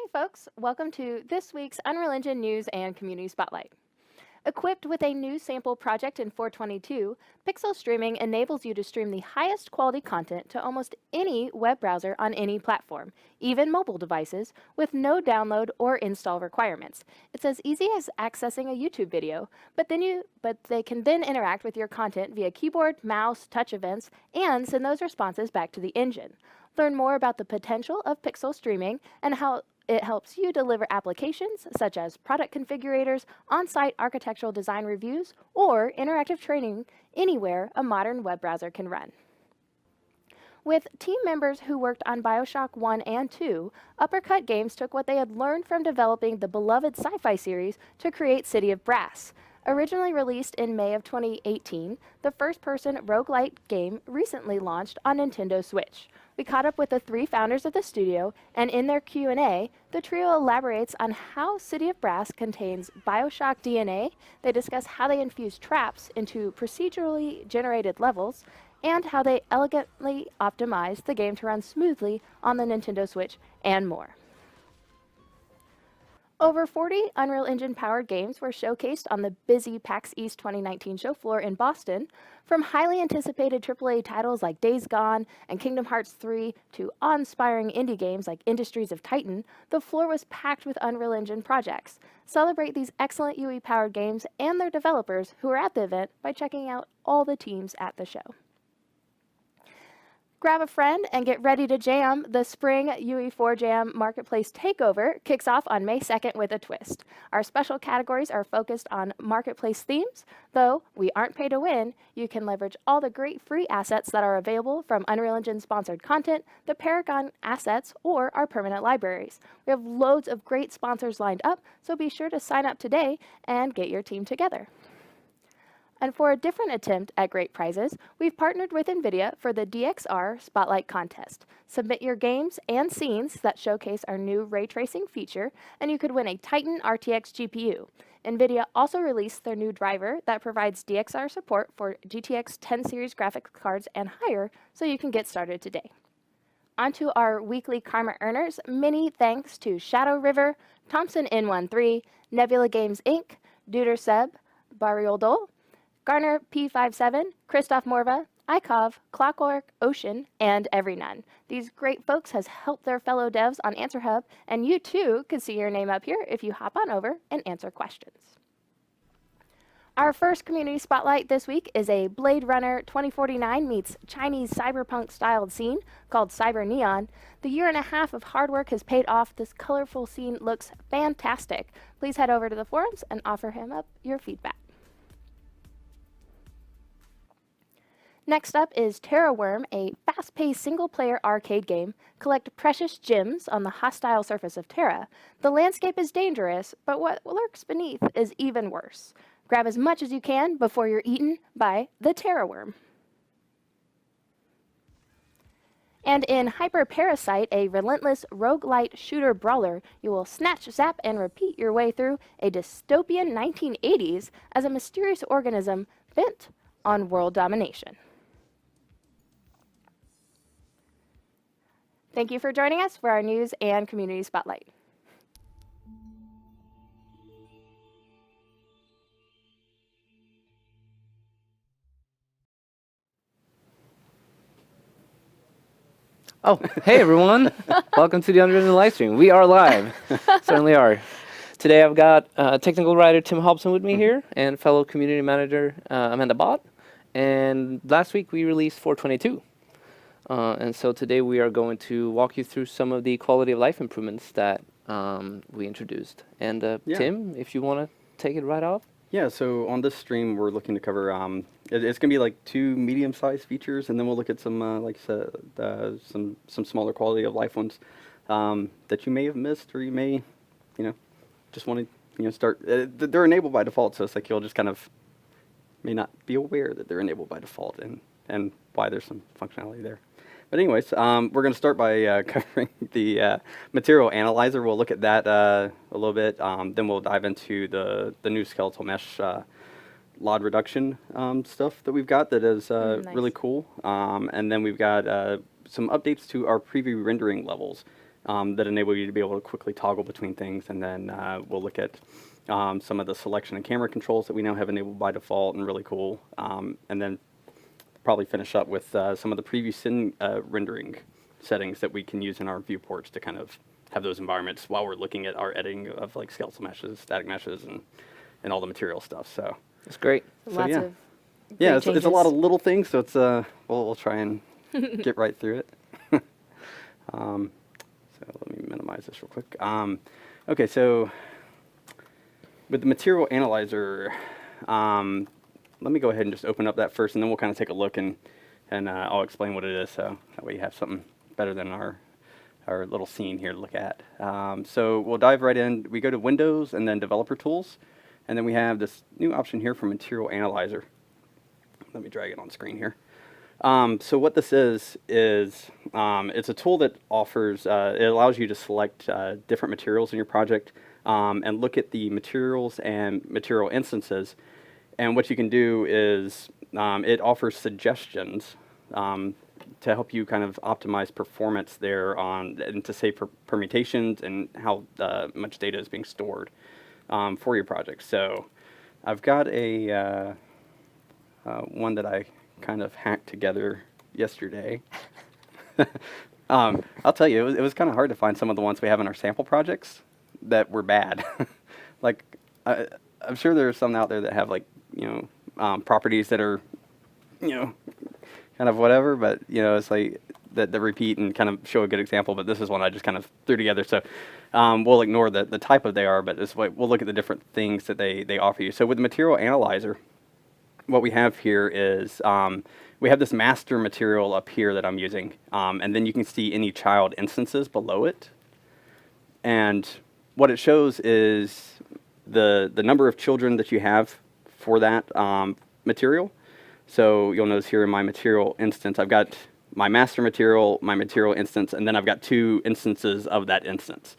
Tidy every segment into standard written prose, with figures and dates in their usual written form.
Hey folks, welcome to this week's Unreal Engine News and Community Spotlight. Equipped with a new sample project in 422, Pixel Streaming enables you to stream the highest quality content to almost any web browser on any platform, even mobile devices, with no download or install requirements. It's as easy as accessing a YouTube video, but they can then interact with your content via keyboard, mouse, touch events, and send those responses back to the engine. Learn more about the potential of Pixel Streaming and how it helps you deliver applications such as product configurators, on-site architectural design reviews, or interactive training anywhere a modern web browser can run. With team members who worked on BioShock 1 and 2, Uppercut Games took what they had learned from developing the beloved sci-fi series to create City of Brass. Originally released in May of 2018, the first-person roguelite game recently launched on Nintendo Switch. We caught up with the three founders of the studio, and in their Q&A, the trio elaborates on how City of Brass contains BioShock DNA, they discuss how they infuse traps into procedurally generated levels, and how they elegantly optimize the game to run smoothly on the Nintendo Switch, and more. Over 40 Unreal Engine-powered games were showcased on the busy PAX East 2019 show floor in Boston, from highly anticipated AAA titles like Days Gone and Kingdom Hearts 3 to awe-inspiring indie games like Industries of Titan. The floor was packed with Unreal Engine projects. Celebrate these excellent UE-powered games and their developers who were at the event by checking out all the teams at the show. Grab a friend and get ready to jam. The Spring UE4 Jam Marketplace Takeover kicks off on May 2nd with a twist. Our special categories are focused on marketplace themes. Though we aren't paid to win, you can leverage all the great free assets that are available from Unreal Engine sponsored content, the Paragon assets, or our permanent libraries. We have loads of great sponsors lined up, so be sure to sign up today and get your team together. And for a different attempt at great prizes, we've partnered with NVIDIA for the DXR Spotlight contest. Submit your games and scenes that showcase our new ray tracing feature, and you could win a Titan RTX GPU. NVIDIA also released their new driver that provides DXR support for GTX 10 series graphics cards and higher, so you can get started today. On to our weekly Karma earners. Many thanks to Shadow River, Thompson N13, Nebula Games Inc., Duder Seb, Barioldo, Garner P57, Christoph Morva, Ikov, Clockwork, Ocean, and Everynone. These great folks has helped their fellow devs on AnswerHub, and you too could see your name up here if you hop on over and answer questions. Our first community spotlight this week is a Blade Runner 2049 meets Chinese cyberpunk-styled scene called CyberNeon. The year and a half of hard work has paid off. This colorful scene looks fantastic. Please head over to the forums and offer him up your feedback. Next up is Terrawurm, a fast-paced single-player arcade game. Collect precious gems on the hostile surface of Terra. The landscape is dangerous, but what lurks beneath is even worse. Grab as much as you can before you're eaten by the Terrawurm. And in HyperParasite, a relentless roguelite shooter brawler, you will snatch, zap, and repeat your way through a dystopian 1980s as a mysterious organism bent on world domination. Thank you for joining us for our news and community spotlight. Oh, hey everyone! Welcome to the Unreal Engine live stream. We are live, certainly are. Today I've got technical writer Tim Hobson with me here, and fellow community manager Amanda Bott. And last week we released 422. And so today we are going to walk you through some of the quality of life improvements that we introduced. And Tim, if you want to take it right off. Yeah, so on this stream we're looking to cover, it's going to be like 2 medium-sized features, and then we'll look at some, like I said, some smaller quality of life ones that you may have missed, or you may, just want to, start. They're enabled by default, so it's like you'll just kind of may not be aware that they're enabled by default and why there's some functionality there. But anyways, we're going to start by covering the material analyzer. We'll look at that a little bit. Then we'll dive into the new skeletal mesh LOD reduction stuff that we've got that is nice. Really cool. And then we've got some updates to our preview rendering levels. that enable you to be able to quickly toggle between things. And then we'll look at some of the selection and camera controls that we now have enabled by default, and really cool. And then probably finish up with some of the preview rendering settings that we can use in our viewports to kind of have those environments while we're looking at our editing of like skeletal meshes, static meshes, and all the material stuff. So It's great. Lots yeah. of yeah, great it's a lot of changes. little things, so it's we'll try and get right through it. So let me minimize this real quick. Okay, so with the material analyzer, let me go ahead and just open up that first, and then we'll kind of take a look, and I'll explain what it is, so that way you have something better than our little scene here to look at. So we'll dive right in. We go to Windows and then Developer Tools, and then we have this new option here for Material Analyzer. Let me drag it on screen here. So what this is it's a tool that offers, it allows you to select different materials in your project and look at the materials and material instances. And what you can do is it offers suggestions to help you kind of optimize performance there and to save permutations and how much data is being stored for your project. So I've got a one that I kind of hacked together yesterday. I'll tell you, it was kind of hard to find some of the ones we have in our sample projects that were bad. Like, I'm sure there are some out there that have, like, properties that are, kind of whatever, but, it's like that repeat and kind of show a good example, but this is one I just kind of threw together. So we'll ignore the type of they are, but this way we'll look at the different things that they offer you. So with the Material Analyzer, what we have here is we have this master material up here that I'm using, and then you can see any child instances below it. And what it shows is the number of children that you have for that material. So you'll notice here in my material instance, I've got my master material, my material instance, and then I've got 2 instances of that instance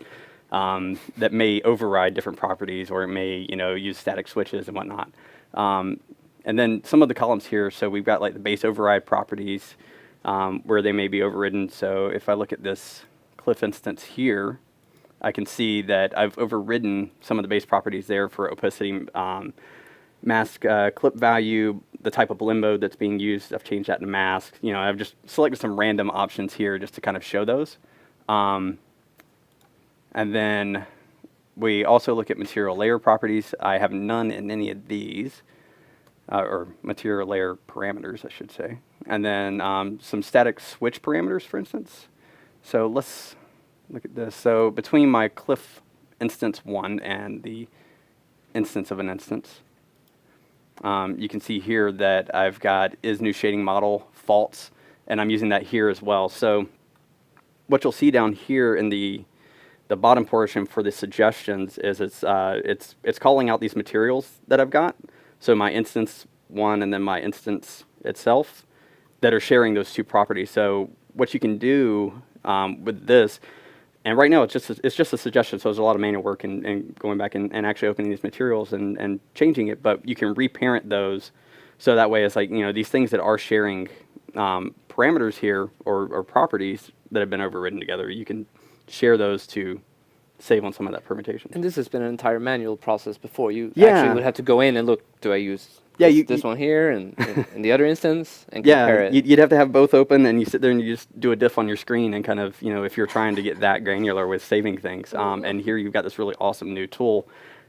that may override different properties, or it may use static switches and whatnot. And then some of the columns here, so we've got like the base override properties where they may be overridden. So if I look at this Cliff instance here, I can see that I've overridden some of the base properties there for opacity, mask clip value, the type of blend mode that's being used. I've changed that to mask. I've just selected some random options here just to kind of show those. And then we also look at material layer properties. I have none in any of these. Or material layer parameters, I should say. And then some static switch parameters, for instance. So let's look at this. So between my Cliff instance 1 and the instance of an instance, you can see here that I've got is new shading model false, and I'm using that here as well. So what you'll see down here in the bottom portion for the suggestions is it's calling out these materials that I've got. So my instance 1 and then my instance itself that are sharing those 2 properties. So what you can do with this, and right now it's just a suggestion, so there's a lot of manual work and going back and actually opening these materials and changing it, but you can reparent those so that way it's like, these things that are sharing parameters here or properties that have been overridden together, you can share those to save on some of that permutation. And this has been an entire manual process before. You Yeah. actually would have to go in and look, do I use this one here and in the other instance and compare it? You'd have to have both open, and you sit there and you just do a diff on your screen and kind of, if you're trying to get that granular with saving things. And here you've got this really awesome new tool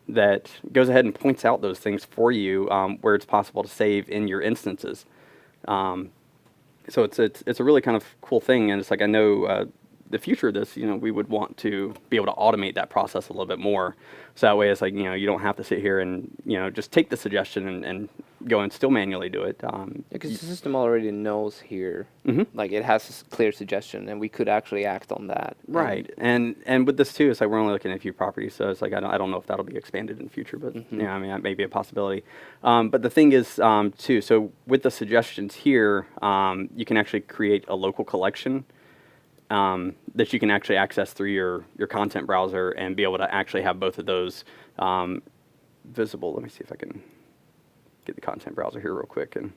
that goes ahead and points out those things for you where it's possible to save in your instances. So it's a really kind of cool thing, and it's like I know the future of this, we would want to be able to automate that process a little bit more. So that way it's like, you don't have to sit here and, just take the suggestion and go and still manually do it. Because the system already knows here, like it has a clear suggestion, and we could actually act on that. Right, and with this too, it's like we're only looking at a few properties, so it's like I don't know if that'll be expanded in the future, but that may be a possibility. But the thing is too, so with the suggestions here, you can actually create a local collection that you can actually access through your content browser and be able to actually have both of those visible. Let me see if I can get the content browser here real quick. And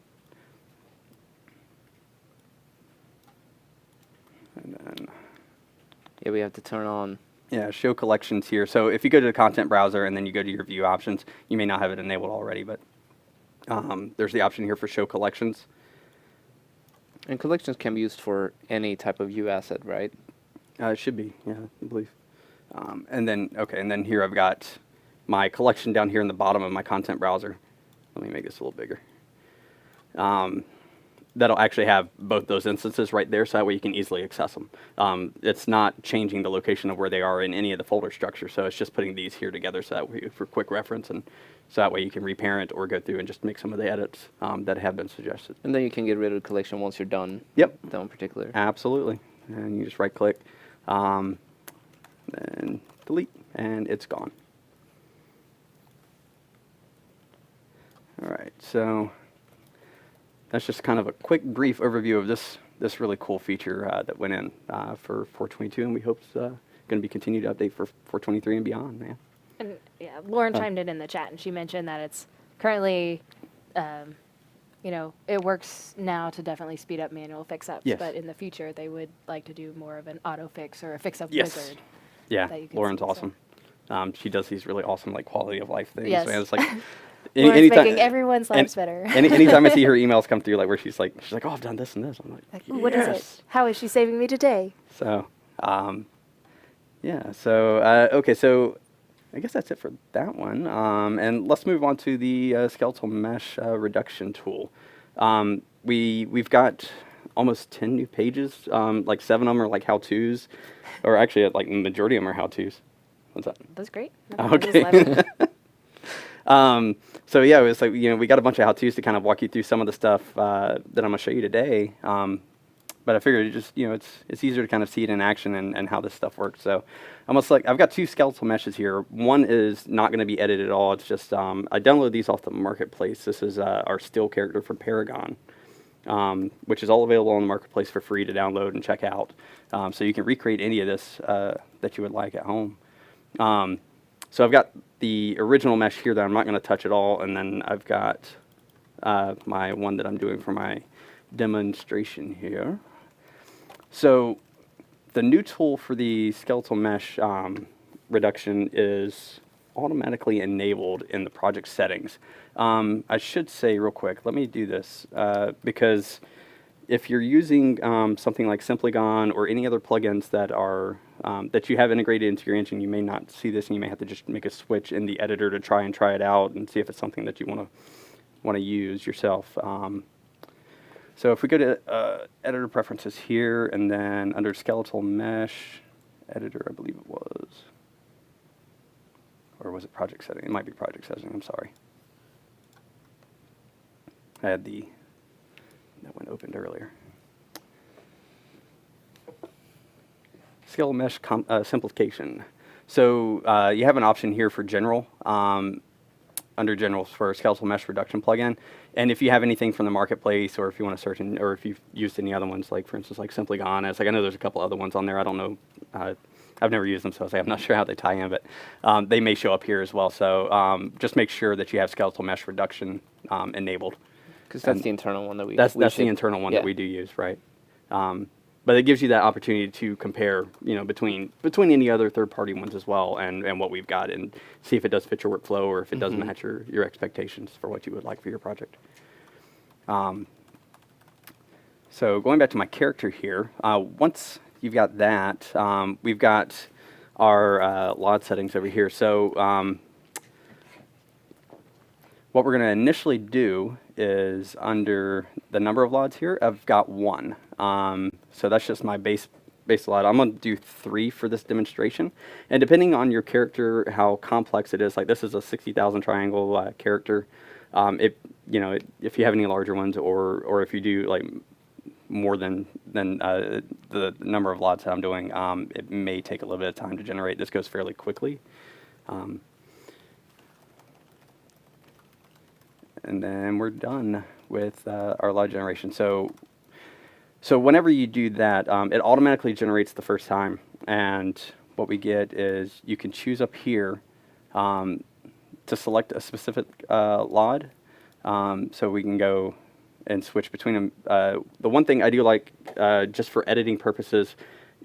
then Yeah, we have to turn on. Yeah, show collections here. So if you go to the content browser and then you go to your view options, you may not have it enabled already, but there's the option here for show collections. And collections can be used for any type of view asset, right? It should be, yeah, I believe. And then here I've got my collection down here in the bottom of my content browser. Let me make this a little bigger. That'll actually have both those instances right there, so that way you can easily access them. It's not changing the location of where they are in any of the folder structure, so it's just putting these here together so that way for quick reference, and so that way you can reparent or go through and just make some of the edits that have been suggested. And then you can get rid of the collection once you're done. Yep. That one particular. Absolutely. And you just right click, then delete, and it's gone. All right, so that's just kind of a quick, brief overview of this really cool feature that went in for 422, and we hope it's going to be continued to update for 423 and beyond, man. And yeah, Lauren chimed in the chat, and she mentioned that it's currently, it works now to definitely speed up manual fix-ups, Yes. but in the future they would like to do more of an auto fix or a fix-up Yes. wizard. Yeah, that you can Lauren's see, so. awesome. She does these really awesome like quality of life things. Yes. Man. It's like Lauren's making everyone's lives better. anytime I see her emails come through, like where she's like, oh, I've done this and this. I'm like, Ooh, what is it? How is she saving me today? So, yeah. So, okay. So, I guess that's it for that one. And let's move on to the Skeletal Mesh Reduction Tool. We've got almost 10 new pages. Like 7 of them are like how-tos, or actually, like the majority of them are how-tos. What's that? That's great. Okay. So yeah, it was like, we got a bunch of how-tos to kind of walk you through some of the stuff that I'm going to show you today. But I figured it's easier to kind of see it in action and how this stuff works. So almost like I've got 2 skeletal meshes here. One is not going to be edited at all. It's just I downloaded these off the marketplace. This is our still character from Paragon, which is all available on the marketplace for free to download and check out. So you can recreate any of this that you would like at home. So I've got the original mesh here that I'm not going to touch at all, and then I've got my one that I'm doing for my demonstration here. So the new tool for the skeletal mesh reduction is automatically enabled in the project settings. I should say real quick, let me do this, because if you're using something like Simplygon or any other plugins that are that you have integrated into your engine, you may not see this, and you may have to just make a switch in the editor to try it out and see if it's something that you want to use yourself. So if we go to editor preferences here, and then under skeletal mesh editor, I believe it was, or was it project setting? It might be project setting. I'm sorry. I had that one opened earlier. Skeletal mesh simplification. So you have an option here for general. Under general for a skeletal mesh reduction plugin, and if you have anything from the marketplace, or if you want to search in, or if you've used any other ones, like for instance like Simplygon, it's like I know there's a couple other ones on there. I don't know. I've never used them, so I'm not sure how they tie in, but they may show up here as well. So just make sure that you have skeletal mesh reduction enabled. Because that's the internal one that we That's the internal one that we do use, right? But it gives you that opportunity to compare, between any other third-party ones as well, and what we've got, and see if it does fit your workflow, or if it doesn't match your expectations for what you would like for your project. So going back to my character here, once you've got that, we've got our LOD settings over here. So what we're going to initially do is under the number of LODs here, I've got 1. So that's just my base LOD. I'm going to do 3 for this demonstration. And depending on your character, how complex it is, like this is a 60,000 triangle character. If you have any larger ones, or if you do like more than the number of LODs that I'm doing, it may take a little bit of time to generate. This goes fairly quickly. And then we're done with our LOD generation. So whenever you do that, it automatically generates the first time. And what we get is you can choose up here to select a specific LOD. So we can go and switch between them. The one thing I do like, just for editing purposes,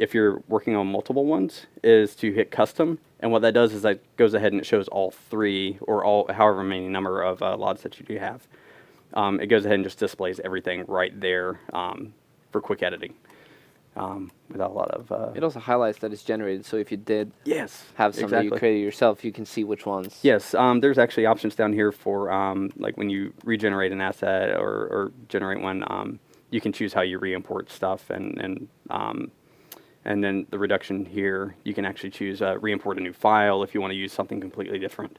if you're working on multiple ones, is to hit custom. And what that does is that goes ahead and it shows all 3 or all however many number of LODs that you do have. It goes ahead and just displays everything right there for quick editing without a lot of... It also highlights that it's generated, so if you did Yes, have some that you created yourself, you can see which ones. Yes, there's actually options down here for like when you regenerate an asset or generate one, you can choose how you re-import stuff, and then the reduction here, you can actually choose re-import a new file if you want to use something completely different,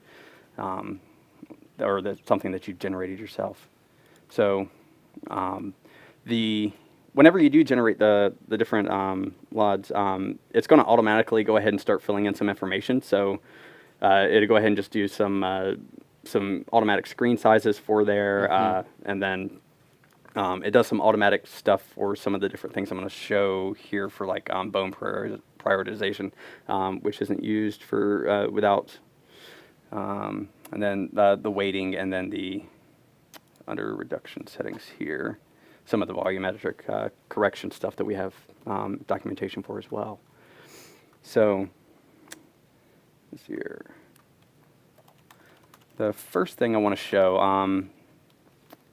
or something that you generated yourself. So whenever you do generate the different LODs, it's going to automatically go ahead and start filling in some information. So it'll go ahead and just do some automatic screen sizes for there, and then it does some automatic stuff for some of the different things I'm going to show here for like bone prioritization, which isn't used for without, and then the weighting, and then the under reduction settings here, some of the volumetric correction stuff that we have documentation for as well. So let's see here. The first thing I want to show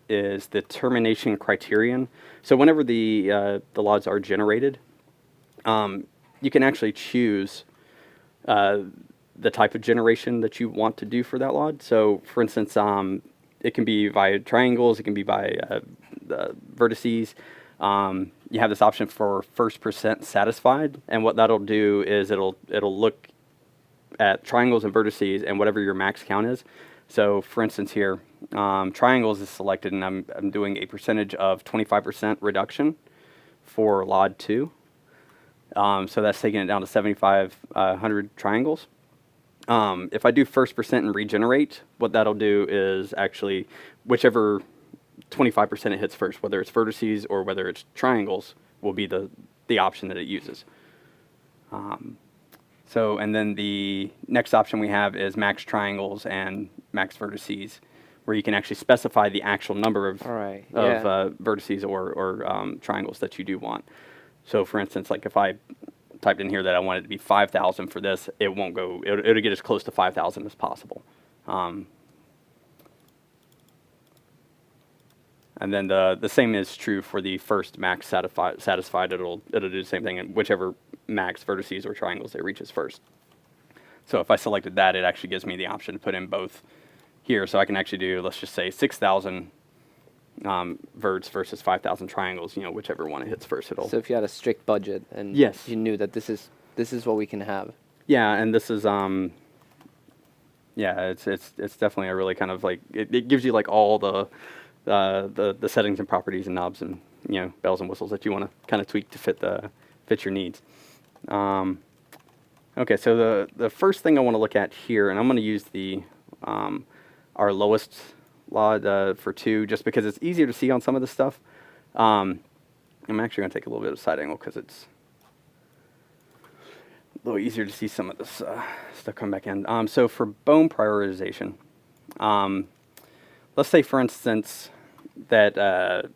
is the termination criterion. So whenever the LODs are generated, you can actually choose the type of generation that you want to do for that LOD. So for instance, it can be via triangles, it can be by the vertices. You have this option for first % satisfied, and what that'll do is it'll look at triangles and vertices and whatever your max count is. So for instance here, triangles is selected, and I'm doing a percentage of 25% reduction for LOD 2. So that's taking it down to 7,500 triangles. If I do first % and regenerate, what that'll do is actually whichever 25% it hits first, whether it's vertices or whether it's triangles, will be the option that it uses. So, and then the next option we have is max triangles and max vertices, where you can actually specify the actual number of vertices or triangles that you do want. So for instance, like if I typed in here that I want it to be 5,000 for this, it won't go, it'll get as close to 5,000 as possible. And then the same is true for the first max satisfied. It'll do the same thing, and whichever max vertices or triangles it reaches first. So if I selected that, it actually gives me the option to put in both here. So I can actually do, let's just say 6,000 verts versus 5,000 triangles, whichever one it hits first. So if you had a strict budget and you knew that this is what we can have. Yeah, and this is it's definitely a really kind of like it gives you like all the settings and properties and knobs and bells and whistles that you want to kind of tweak to fit your needs. Okay, so the first thing I want to look at here, and I'm going to use the our lowest LOD for 2, just because it's easier to see on some of the stuff. I'm actually going to take a little bit of side angle because it's a little easier to see some of this stuff come back in. So for bone prioritization, let's say for instance that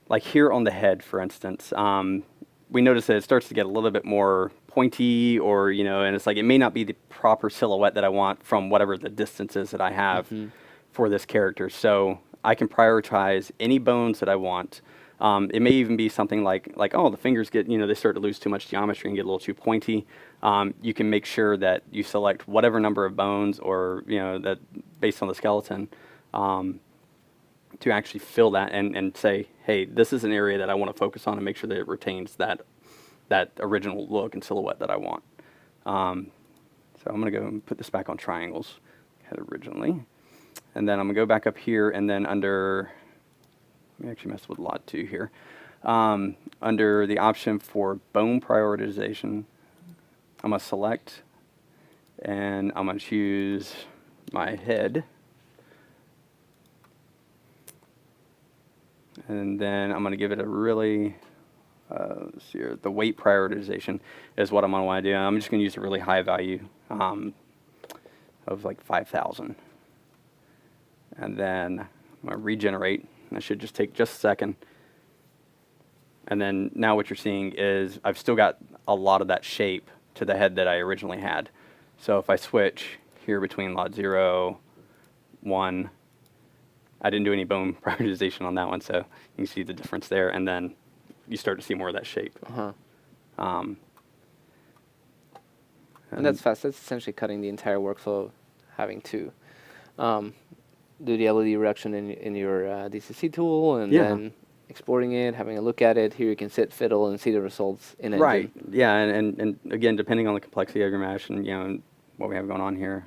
like here on the head, for instance, we notice that it starts to get a little bit more pointy, or and it's like it may not be the proper silhouette that I want from whatever the distance is that I have for this character. So I can prioritize any bones that I want. It may even be something like oh, the fingers get they start to lose too much geometry and get a little too pointy. You can make sure that you select whatever number of bones, or that based on the skeleton, to actually fill that and say, hey, this is an area that I want to focus on and make sure that it retains that original look and silhouette that I want. So I'm going to go and put this back on triangles had originally. And then I'm going to go back up here, and then under, let me actually mess with LOD 2 here. Under the option for bone prioritization, I'm going to select, and I'm going to choose my head. And then I'm going to give it a really, let's see here, the weight prioritization is what I'm going to want to do. I'm just going to use a really high value of like 5,000. And then I'm going to regenerate. That should just take just a second. And then now what you're seeing is I've still got a lot of that shape to the head that I originally had. So if I switch here between lot 0, 1, I didn't do any bone prioritization on that one, so you can see the difference there, and then you start to see more of that shape. And that's fast. That's essentially cutting the entire workflow, having to do the LED reduction in your DCC tool, and then exporting it, having a look at it. Here you can sit, fiddle, and see the results in Engine. Right. Yeah, and again, depending on the complexity of your mesh and and what we have going on here,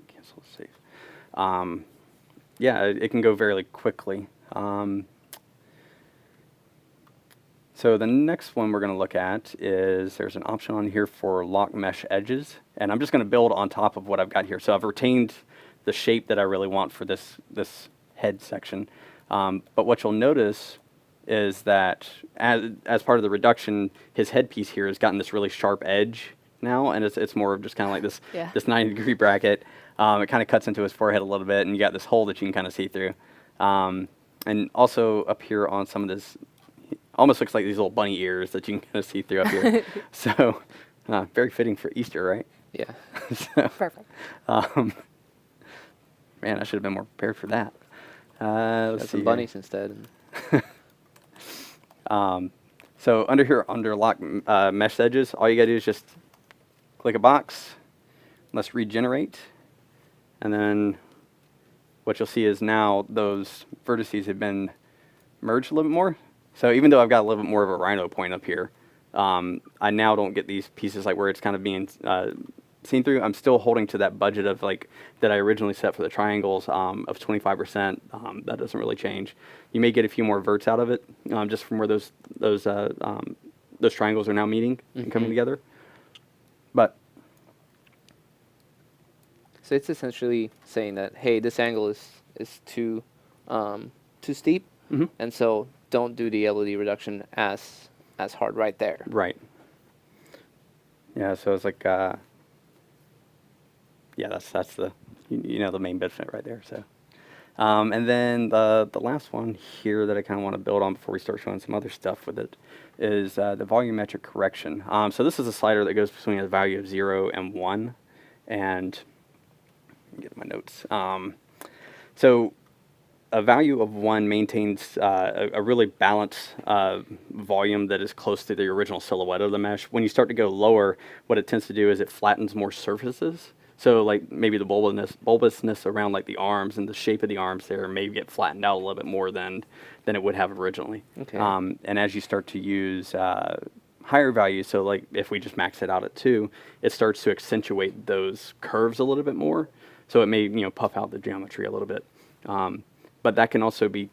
cancel save. Yeah, it can go very quickly. So the next one we're going to look at is there's an option on here for lock mesh edges, and I'm just going to build on top of what I've got here. So I've retained the shape that I really want for this head section, but what you'll notice is that as part of the reduction, his headpiece here has gotten this really sharp edge now, and it's more of just kind of like this this 90-degree bracket. It kind of cuts into his forehead a little bit, and you got this hole that you can kind of see through. And also up here on some of this, almost looks like these little bunny ears that you can kind of see through up here. So very fitting for Easter, right? Yeah. So, Perfect. Man, I should have been more prepared for that. Let's Got see some here. bunnies instead. So under here, under lock mesh edges, all you gotta do is just click a box, let's regenerate, and then what you'll see is now those vertices have been merged a little bit more. So even though I've got a little bit more of a rhino point up here, I now don't get these pieces like where it's kind of being seen through. I'm still holding to that budget of like that I originally set for the triangles of 25%. That doesn't really change. You may get a few more verts out of it just from where those triangles are now meeting and coming together. But So it's essentially saying that, hey, this angle is too steep, and so don't do the LED reduction as hard right there. right. Yeah. So it's like yeah, that's the the main benefit right there. So. And then the last one here that I kind of want to build on before we start showing some other stuff with it is the volumetric correction. So this is a slider that goes between a value of 0 and 1. And let me get my notes. So a value of 1 maintains a really balanced volume that is close to the original silhouette of the mesh. When you start to go lower, what it tends to do is it flattens more surfaces. So like maybe the bulbousness around like the arms and the shape of the arms there may get flattened out a little bit more than it would have originally. Okay. And as you start to use higher values, so like if we just max it out at 2, it starts to accentuate those curves a little bit more. So it may puff out the geometry a little bit. But that can also be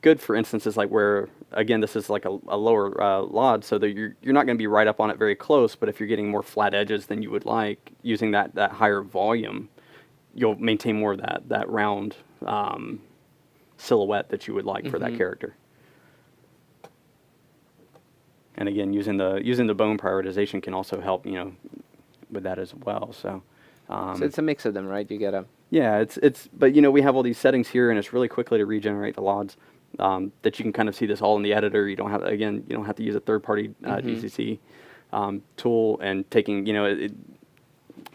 good for instances like where, again, this is like a lower LOD, so that you're not going to be right up on it very close, but if you're getting more flat edges than you would like, using that higher volume, you'll maintain more of that round silhouette that you would like for that character. And again, using the bone prioritization can also help, with that as well. So it's a mix of them, right? You gotta. Yeah, but we have all these settings here, and it's really quickly to regenerate the LODs. That you can kind of see this all in the editor. You don't have to use a third-party DCC tool and taking,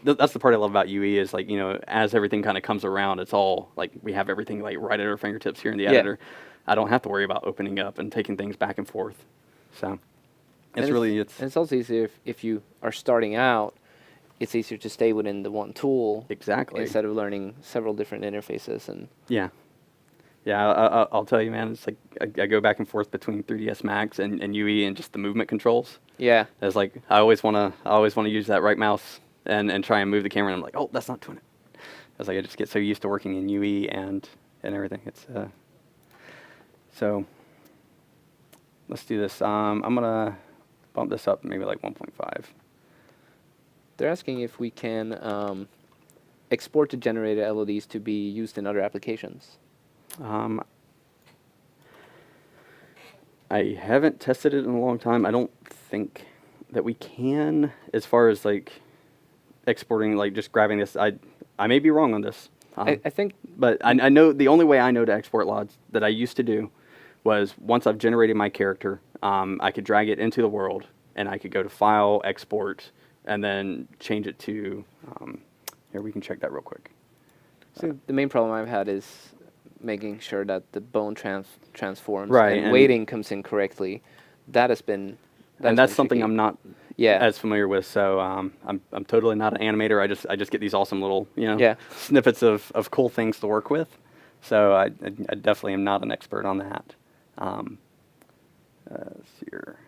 that's the part I love about UE is like, as everything kind of comes around, it's all like we have everything like right at our fingertips here in the editor. I don't have to worry about opening up and taking things back and forth. So it's also easier if you are starting out. It's easier to stay within the one tool. Exactly. Instead of learning several different interfaces and. Yeah. Yeah, I'll tell you, man. It's like I go back and forth between 3ds Max and UE and just the movement controls. Yeah. It's like I always want to use that right mouse and try and move the camera. And I'm like, oh, that's not doing it. I was like, I just get so used to working in UE and everything. It's so. Let's do this. I'm gonna bump this up maybe like 1.5. They're asking if we can export to generated LEDs to be used in other applications. I haven't tested it in a long time. I don't think that we can, as far as like exporting, like just grabbing this. I may be wrong on this. I think, but I know the only way I know to export LODs that I used to do was once I've generated my character, I could drag it into the world, and I could go to File, Export, and then change it to, here we can check that real quick. So the main problem I've had is making sure that the bone transforms Right, and and- weighting comes in correctly. That has been And that's something tricky. I'm not Yeah. as familiar with. So I'm totally not an animator. I just get these awesome little Yeah. snippets of cool things to work with. So I definitely am not an expert on that. Let's see here.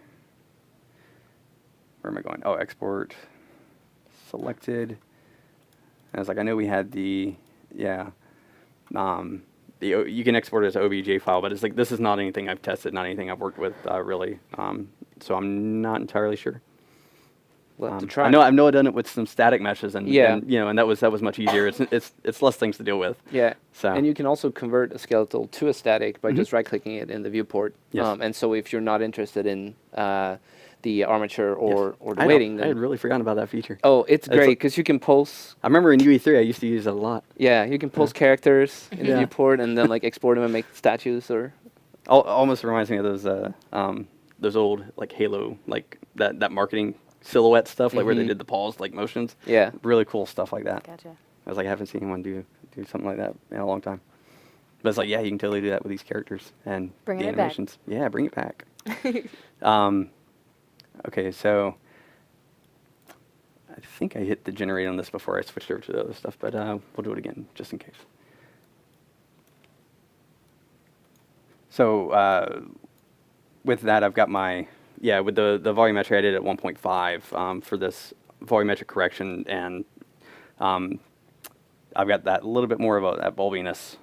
Where am I going? Oh, export selected. I was like, I know we had you can export it as OBJ file, but it's like this is not anything I've tested, not anything I've worked with really. So I'm not entirely sure. We'll have to try. I know I've done it with some static meshes, and Yeah. and that was much easier. It's less things to deal with. Yeah. So And you can also convert a skeletal to a static by just right-clicking it in the viewport. Yes. And so if you're not interested in the armature or the I know, weighting, I then had really forgotten about that feature. oh, it's It's great like- because you can post. I remember in UE3 I used to use it a lot. Yeah, you can post characters in the Yeah. viewport and then like export them and make statues or. Almost reminds me of those old like Halo like that marketing silhouette stuff, like where they Mhm. did the paws like motions. Yeah. Really cool stuff like that. Gotcha. I was like, I haven't seen anyone do something like that in a long time. But it's like, yeah, you can totally do that with these characters and Bringing the it back. animations. Yeah, bring it back. Okay, so I think I hit the generate on this before I switched over to the other stuff, but we'll do it again just in case. So with that, I've got my, with the volumetric I did at 1.5 for this volumetric correction, and I've got that little bit more of that bulbiness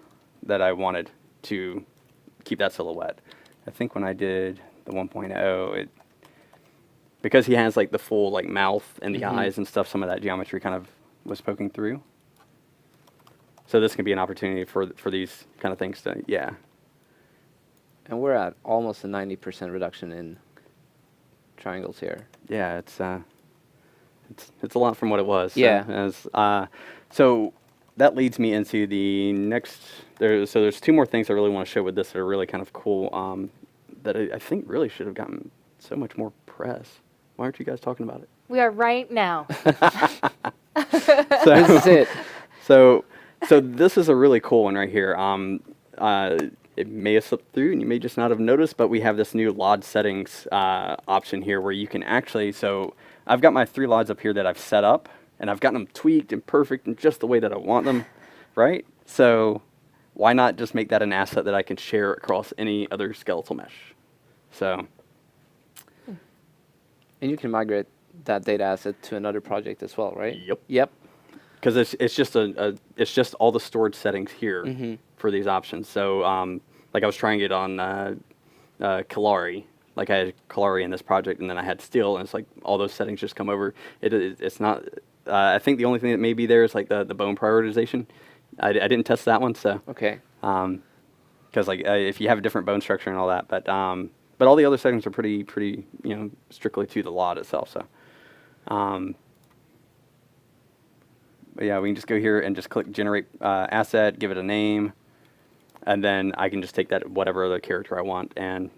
that I wanted to keep that silhouette. I think when I did the 1.0, because he has like the full like mouth and the eyes and stuff, some of that geometry kind of was poking through. So this can be an opportunity for these kind of things to, And we're at almost a 90% reduction in triangles here. Yeah, it's a lot from what it was. Yeah. So that leads me into the next. There's two more things I really want to show with this that are really kind of cool. That I think really should have gotten so much more press. Why aren't you guys talking about it? We are right now. This is it. So this is a really cool one right here. It may have slipped through, and you may just not have noticed, but we have this new LOD settings option here where you can actually. So I've got my 3 LODs up here that I've set up, and I've gotten them tweaked and perfect and just the way that I want them, right? So why not just make that an asset that I can share across any other skeletal mesh? So. And you can migrate that data asset to another project as well, right? Yep. Yep. Because it's just all the storage settings here for these options. So like I was trying it on Kalari, like I had Kalari in this project, and then I had Steel, and it's like all those settings just come over. It's not. I think the only thing that may be there is like the bone prioritization. I didn't test that one, so Okay. because like if you have a different bone structure and all that, but all the other settings are pretty strictly to the LOD itself. So. But yeah, we can just go here and just click generate asset, give it a name, and then I can just take that whatever other character I want, and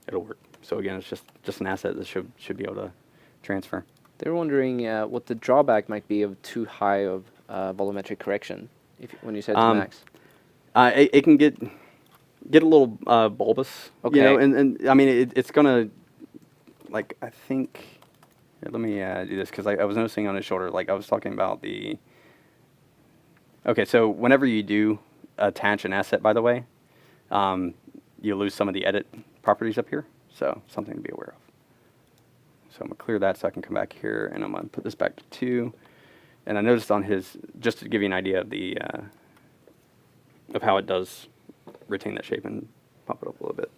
it'll work. So again, it's just an asset that should be able to transfer. They were wondering what the drawback might be of too high of volumetric correction when you set to max. It can get a little bulbous, Okay. and I mean it's gonna, like, I think. Here, let me do this because I was noticing on his shoulder, like I was talking about the. Okay, so whenever you do attach an asset, by the way, you lose some of the edit properties up here. So something to be aware of. So I'm gonna clear that so I can come back here, and I'm gonna put this back to 2. And I noticed on his, just to give you an idea of the of how it does retain that shape and pump it up a little bit.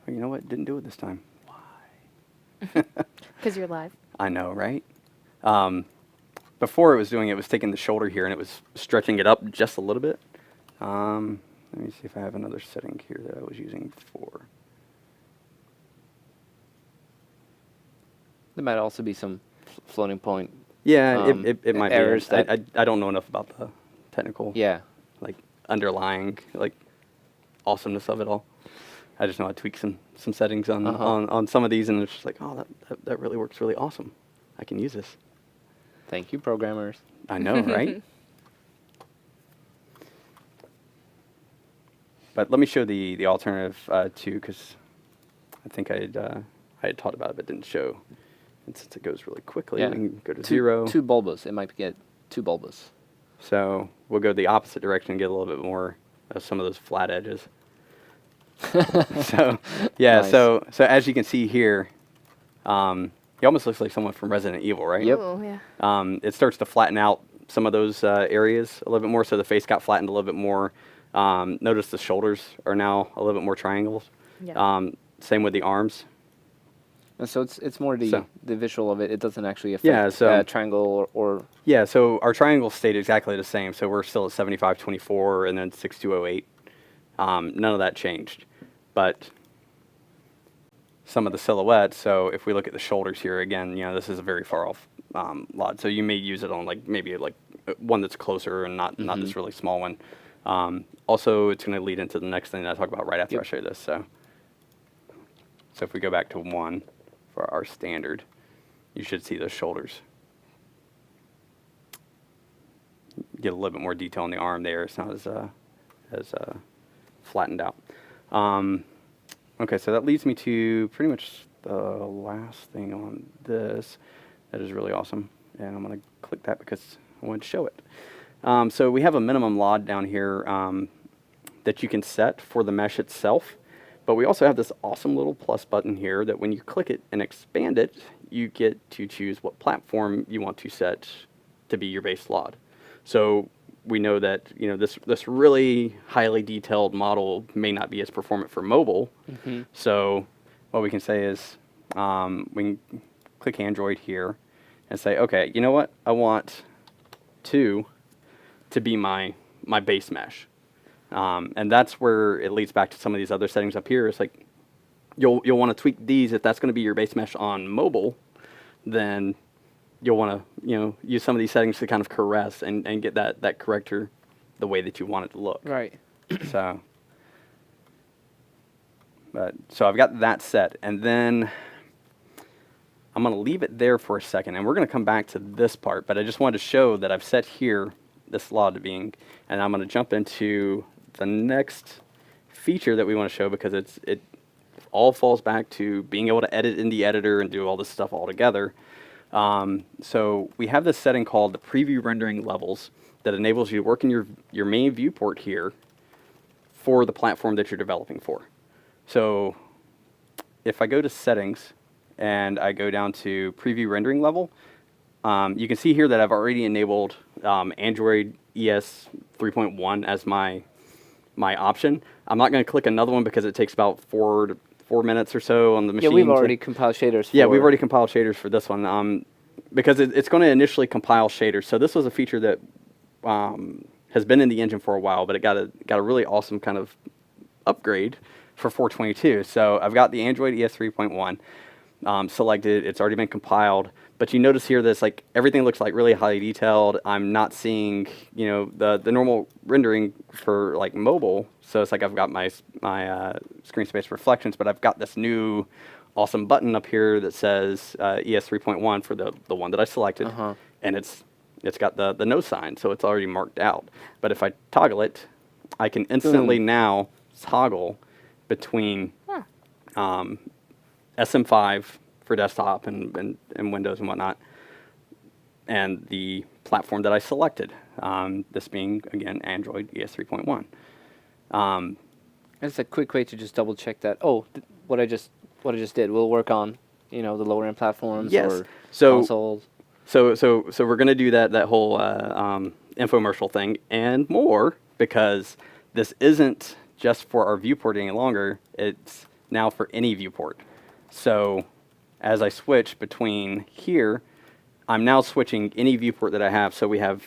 Oh, you know what? Didn't do it this time. Why? Because you're live. I know, right? Before it was taking the shoulder here and it was stretching it up just a little bit. Let me see if I have another setting here that I was using before. There might also be some floating point. Yeah, it might errors be. that- I don't know enough about the technical. Yeah. Like underlying like awesomeness of it all. I just know I tweak some settings on some of these, and it's just like, oh, that really works really awesome. I can use this. Thank you, programmers. I know, right? But let me show the alternative too, because I think I had taught about it, but didn't show. And since it goes really quickly, we can go to 0. Too bulbous. It might get too bulbous. So we'll go the opposite direction and get a little bit more of some of those flat edges. So yeah, Nice. so as you can see here, he almost looks like someone from Resident Evil, right? Yep. Ooh, yeah. It starts to flatten out some of those areas a little bit more, so the face got flattened a little bit more. Notice the shoulders are now a little bit more triangles. Yeah. Same with the arms. And so it's more the visual of it. It doesn't actually affect Yeah, so- triangle or Yeah, so our triangles stayed exactly the same. So we're still at 7524 and then 6208. None of that changed. But some of the silhouettes, so if we look at the shoulders here again, this is a very far off lot. So you may use it on maybe one that's closer and not this really small one. Also, it's going to lead into the next thing that I talk about right after I show this. So if we go back to 1 for our standard, you should see those shoulders. Get a little bit more detail on the arm there. It's not as flattened out. Okay, so that leads me to pretty much the last thing on this that is really awesome. And I'm going to click that because I want to show it. So we have a minimum LOD down here that you can set for the mesh itself. But we also have this awesome little plus button here that when you click it and expand it, you get to choose what platform you want to set to be your base LOD. So we know that this really highly detailed model may not be as performant for mobile. So what we can say is we can click Android here and say, okay, you know what? I want 2 to be my base mesh. And that's where it leads back to some of these other settings up here. It's like you'll want to tweak these. If that's going to be your base mesh on mobile, then you'll want to use some of these settings to kind of caress and get that corrector the way that you want it to look. right. So I've got that set, and then I'm going to leave it there for a second, and we're going to come back to this part, but I just wanted to show that I've set here this LOD to being, and I'm going to jump into the next feature that we want to show because it all falls back to being able to edit in the editor and do all this stuff all together. So we have this setting called the preview rendering levels that enables you to work in your main viewport here for the platform that you're developing for. So if I go to settings and I go down to preview rendering level, you can see here that I've already enabled Android ES 3.1 as my option. I'm not going to click another one because it takes about 4 minutes or so on the machine. Yeah, we've already compiled shaders. Yeah, we've already compiled shaders for this one because it's going to initially compile shaders. So this was a feature that has been in the engine for a while, but it got a really awesome kind of upgrade for 422. So I've got the Android ES 3.1 selected. It's already been compiled. But you notice here that everything looks like really highly detailed. I'm not seeing the normal rendering for mobile. So it's like I've got my screen space reflections, but I've got this new awesome button up here that says ES 3.1 for the one that I selected, and it's got the no sign, so it's already marked out. But if I toggle it, I can instantly now toggle between SM5 for desktop and Windows and whatnot, and the platform that I selected, this being, again, Android ES 3.1. It's a quick way to just double check that. Oh, what I just did will work on the lower end platforms or consoles. So we're going to do that whole infomercial thing and more, because this isn't just for our viewport any longer. It's now for any viewport. So as I switch between here, I'm now switching any viewport that I have. So we have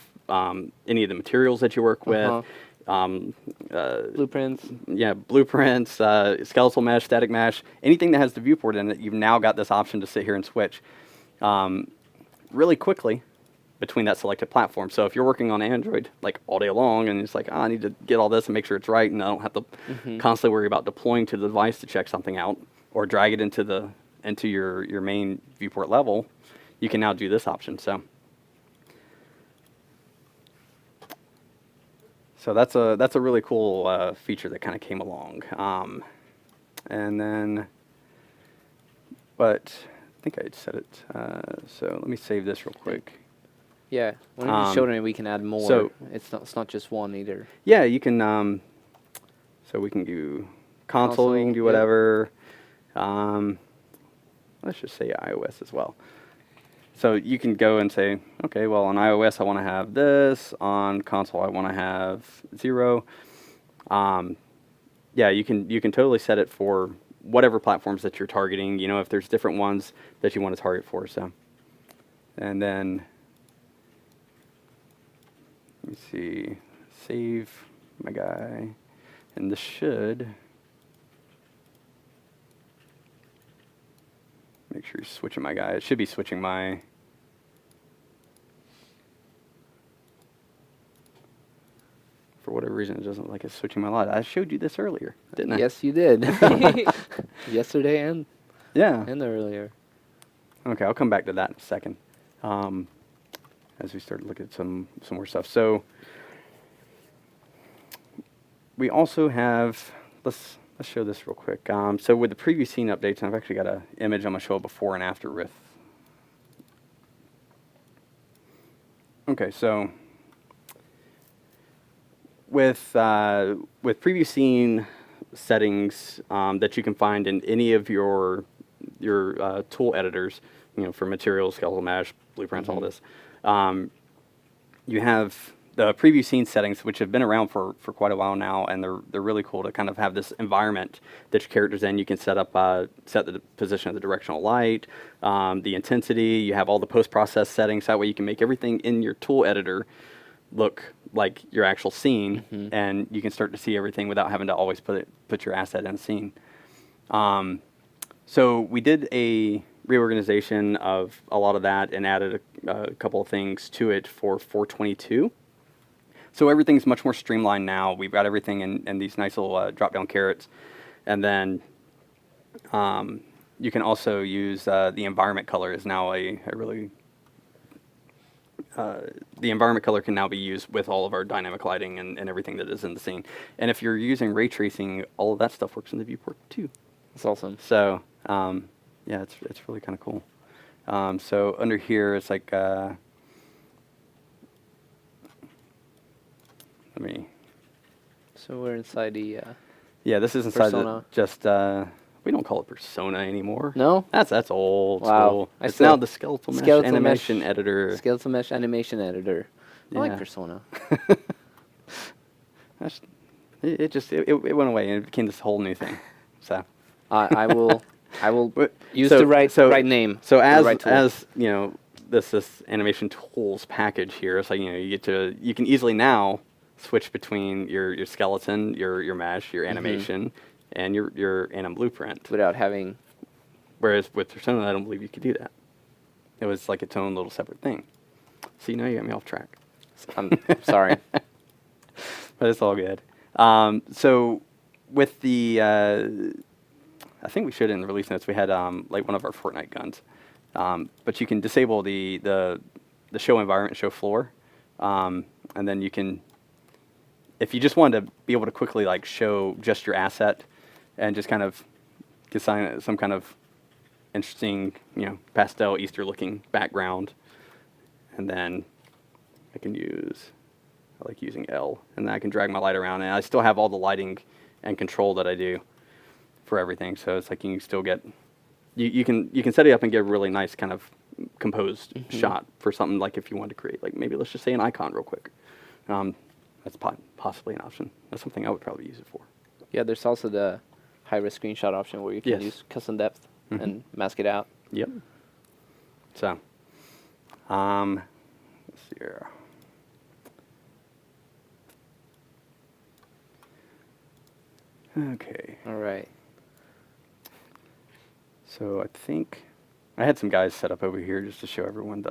any of the materials that you work with, blueprints. Yeah, blueprints, skeletal mesh, static mesh, anything that has the viewport in it. You've now got this option to sit here and switch. Really quickly, between that selected platform. So if you're working on Android like all day long and it's like, I need to get all this and make sure it's right, and I don't have to constantly worry about deploying to the device to check something out or drag it into your main viewport level, you can now do this option. So that's a really cool feature that kind of came along. And then, but I think I had said it. So let me save this real quick. Yeah, when you showed it, we can add more. So it's not just one either. yeah, you can. So we can do console. You can do yeah. whatever. Let's just say iOS as well. So you can go and say, okay, well on iOS I want to have this. On console I want to have 0. Yeah, you can totally set it for whatever platforms that you're targeting. You know, if there's different ones that you want to target for. So, and then. Let me see, save my guy, and this should, make sure you're switching my guy. It should be switching my, for whatever reason it doesn't like it's switching my lot. I showed you this earlier, didn't I? Yes, you did. Yesterday and earlier. Okay, I'll come back to that in a second. As we start to look at some more stuff. So we also have, let's show this real quick. So with the preview scene updates, I've actually got an image I'm going to show a before and after with. Okay, so with preview scene settings that you can find in any of your tool editors, you know, for materials, skeletal mesh, blueprints, all this. You have the preview scene settings, which have been around for quite a while now, and they're really cool to kind of have this environment that your character's in. You can set up set the position of the directional light, the intensity. You have all the post-process settings. That way you can make everything in your tool editor look like your actual scene, and you can start to see everything without having to always put your asset in a scene. So we did a reorganization of a lot of that and added a couple of things to it for 422. So everything's much more streamlined now. We've got everything in these nice little drop-down carrots. And then you can also use the environment color is now a really... the environment color can now be used with all of our dynamic lighting and everything that is in the scene. And if you're using ray tracing, all of that stuff works in the viewport too. That's awesome. So... yeah, it's really kind of cool. So under here, it's like, let me. So we're inside the. Yeah, this is inside Persona. We don't call it Persona anymore. No? That's old Wow. school. It's now the Skeletal Mesh Animation Mesh, Editor. Skeletal Mesh Animation Editor. I Yeah. like Persona. It went away and it became this whole new thing. So. I will use So- the right so- name. So the as right tool. as you know, this animation tools package here, so you know you can easily now switch between your skeleton, your mesh, your animation, and your anim blueprint. without having. Whereas with Persona, I don't believe you could do that. It was like its own little separate thing. So you got me off track. I'm sorry. But it's all good. So with the I think we showed it in the release notes. We had like one of our Fortnite guns, but you can disable the show environment, show floor, and then you can, if you just wanted to be able to quickly like show just your asset, and just kind of design some kind of interesting, pastel Easter looking background, and then I like using L, and then I can drag my light around, and I still have all the lighting and control that I do for everything. So it's like you can still get, you can set it up and get a really nice kind of composed shot for something like if you want to create, like maybe let's just say an icon real quick. That's possibly an option. That's something I would probably use it for. Yeah, there's also the high-res screenshot option where you can Yes. use custom depth and mask it out. Yep. So, let's see here. Okay. All right. So I think I had some guys set up over here just to show everyone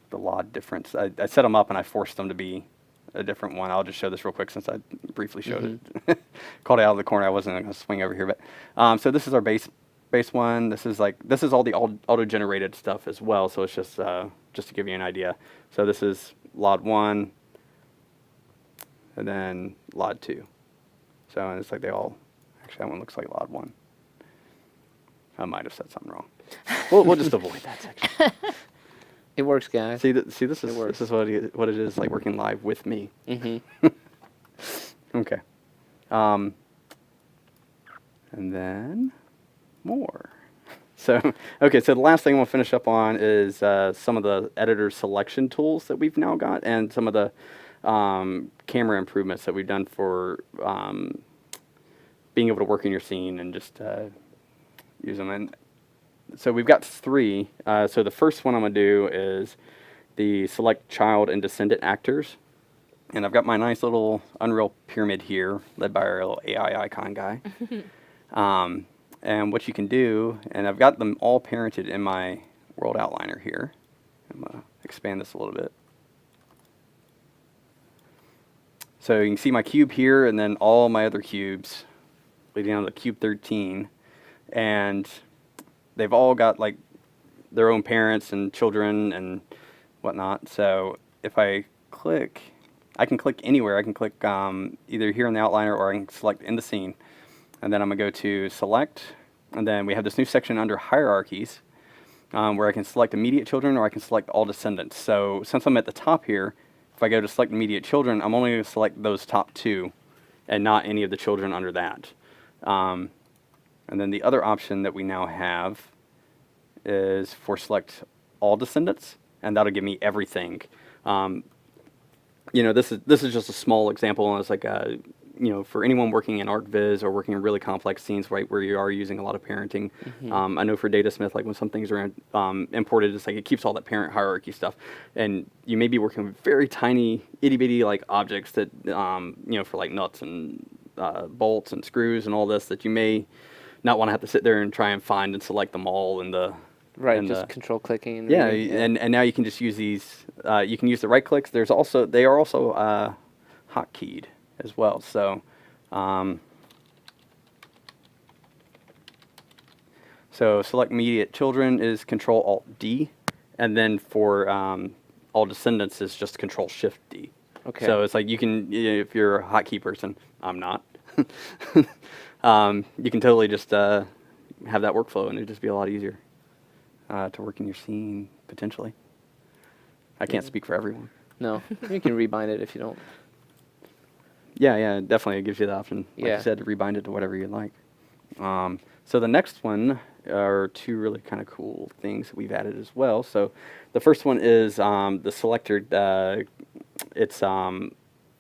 the LOD difference. I set them up and I forced them to be a different one. I'll just show this real quick since I briefly showed it. Called it out of the corner. I wasn't going to swing over here, but so this is our base one. This is all the auto-generated stuff as well. So it's just to give you an idea. So this is LOD 1, and then LOD 2. So and it's like they all. Actually, that one looks like LOD 1. I might have said something wrong. We'll just avoid that section. It works, guys. See, this is what it is like working live with me. Okay. And then more. So, okay, so the last thing we'll finish up on is some of the editor selection tools that we've now got and some of the camera improvements that we've done for being able to work in your scene and just use them. And so we've got 3. So the first one I'm going to do is the select child and descendant actors. And I've got my nice little Unreal pyramid here, led by our little AI icon guy. And what you can do, and I've got them all parented in my world outliner here. I'm going to expand this a little bit. So you can see my cube here and then all my other cubes leading down to cube 13. And they've all got like their own parents and children and whatnot. So if I click, I can click anywhere. I can click either here in the outliner or I can select in the scene. And then I'm going to go to select. And then we have this new section under hierarchies where I can select immediate children or I can select all descendants. So since I'm at the top here, if I go to select immediate children, I'm only going to select those top 2 and not any of the children under that. And then the other option that we now have is for select all descendants, and that'll give me everything. You know, this is just a small example, and it's like you know, for anyone working in ArcViz or working in really complex scenes, right, where you are using a lot of parenting. I know for Datasmith, like when some things are imported, it's like it keeps all that parent hierarchy stuff, and you may be working with very tiny, itty bitty like objects that you know, for like nuts and bolts and screws and all this that you may not want to have to sit there and try and find and select them all in the just control clicking. Yeah, and now you can just use these. You can use the right clicks. They are also hotkeyed as well. So so select immediate children is Control Alt D, and then for all descendants is just Control Shift D. Okay. So it's like you can, if you're a hotkey person, I'm not. You can totally just have that workflow, and it'd just be a lot easier to work in your scene potentially. I can't speak for everyone. No, you can rebind it if you don't. Yeah, definitely. It gives you the option, like you said, to rebind it to whatever you like. So the next one are 2 really kind of cool things that we've added as well. So the first one is the selector. It's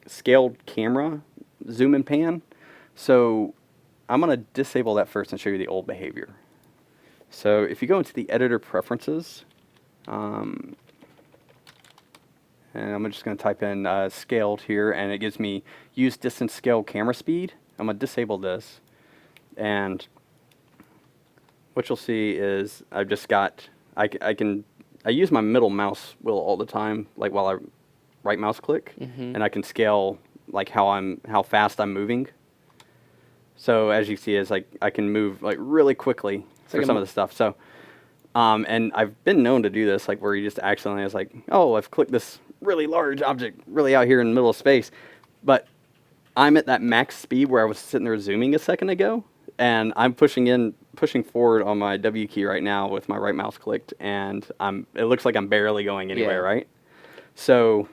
scaled camera zoom and pan. So I'm going to disable that first and show you the old behavior. So if you go into the editor preferences, and I'm just going to type in scaled here, and it gives me use distance scale camera speed. I'm going to disable this, and what you'll see is I've just got, I use my middle mouse wheel all the time, like while I right mouse click, and I can scale like how fast I'm moving. So as you see, is like I can move like really quickly for some of the stuff. So, and I've been known to do this, like where you just accidentally is like, oh, I've clicked this really large object really out here in the middle of space, but I'm at that max speed where I was sitting there zooming a second ago, and I'm pushing forward on my W key right now with my right mouse clicked, and it looks like I'm barely going anywhere, right? So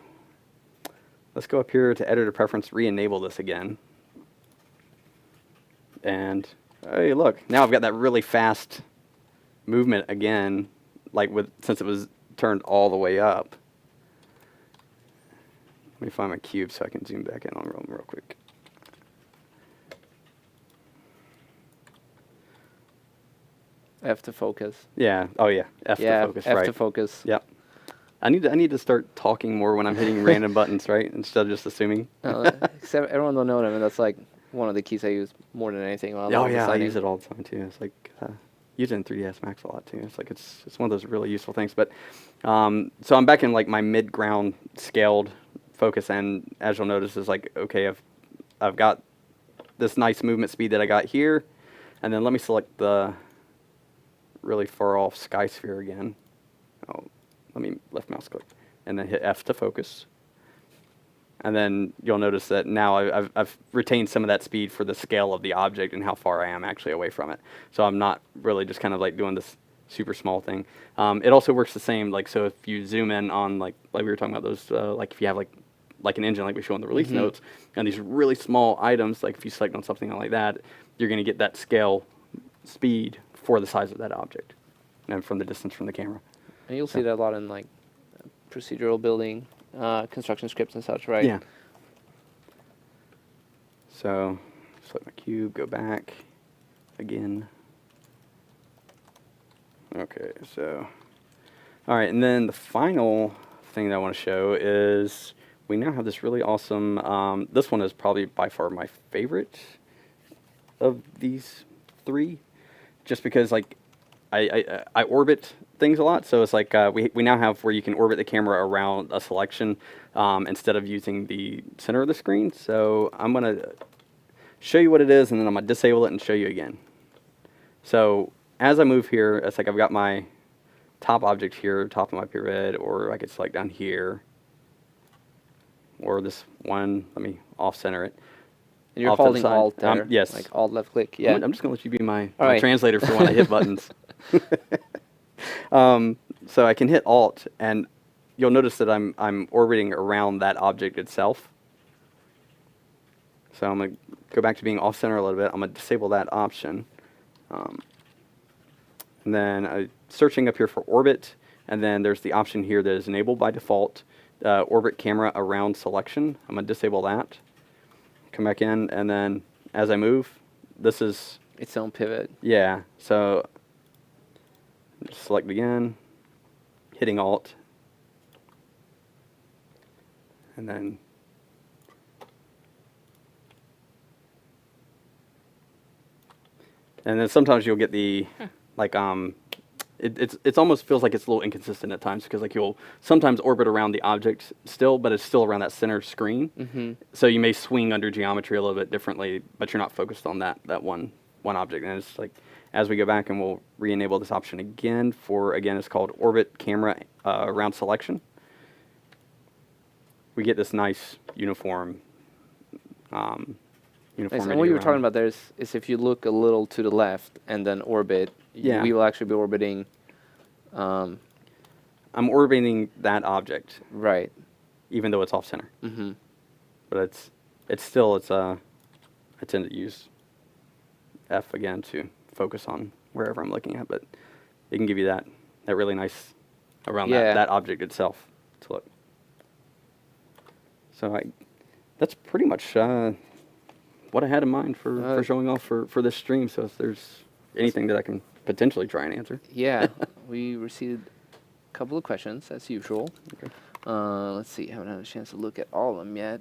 let's go up here to editor preference, re-enable this again. And hey, look, now I've got that really fast movement again, like since it was turned all the way up. Let me find my cube so I can zoom back in on real quick. F to focus. Yeah. Oh yeah. F to focus. F right. to focus. Yep. I need to start talking more when I'm hitting random buttons, right? Instead of just assuming. Except everyone will know them, and that's like one of the keys I use more than anything. Oh yeah, I use it all the time too. It's like use it in 3ds Max a lot too. It's like it's one of those really useful things. But so I'm back in like my mid-ground scaled focus, and as you'll notice is like, okay, I've got this nice movement speed that I got here, and then let me select the really far off sky sphere again. Oh, let me left mouse click, and then hit F to focus. And then you'll notice that now I've retained some of that speed for the scale of the object and how far I am actually away from it. So I'm not really just kind of like doing this super small thing. It also works the same, like, so if you zoom in on, like we were talking about those, like if you have like an engine like we show in the release notes, and these really small items, like if you select on something like that, you're going to get that scale speed for the size of that object and from the distance from the camera. And you'll see that a lot in like procedural building, construction scripts and such, right? Yeah. So, select my cube, go back again. Okay, so, all right, and then the final thing that I want to show is we now have this really awesome, this one is probably by far my favorite of these three, just because like I orbit things a lot, so it's like we now have where you can orbit the camera around a selection instead of using the center of the screen. So I'm going to show you what it is, and then I'm going to disable it and show you again. So as I move here, it's like I've got my top object here, top of my pyramid, or I could select down here, or this one, let me off-center it. And you're Off to the holding side. Alt there. Yes. Like Alt left click. Yeah. I'm just going to let you be my right. translator for when I hit buttons. So I can hit Alt, and you'll notice that I'm orbiting around that object itself. So I'm going to go back to being off-center a little bit. I'm going to disable that option. And then searching up here for orbit, and then there's the option here that is enabled by default, orbit camera around selection. I'm going to disable that. Come back in, and then as I move, this is its own pivot. Yeah, so just select again, hitting Alt, and then sometimes you'll get the like it's almost feels like it's a little inconsistent at times, because like you'll sometimes orbit around the object still, but it's still around that center screen. So you may swing under geometry a little bit differently, but you're not focused on that one object. And it's like as we go back and we'll re-enable this option again for, again, it's called orbit camera around selection. We get this nice uniform. Nice. And what you were talking about there is if you look a little to the left and then orbit, yeah, we will actually be orbiting. I'm orbiting that object, right? Even though it's off center. But it's still I tend to use F again to focus on wherever I'm looking at, but it can give you that really nice around that object itself to look. So that's pretty much what I had in mind for showing off for this stream. So if there's anything that I can potentially try and answer. Yeah, we received a couple of questions as usual. Okay. Let's see, haven't had a chance to look at all of them yet.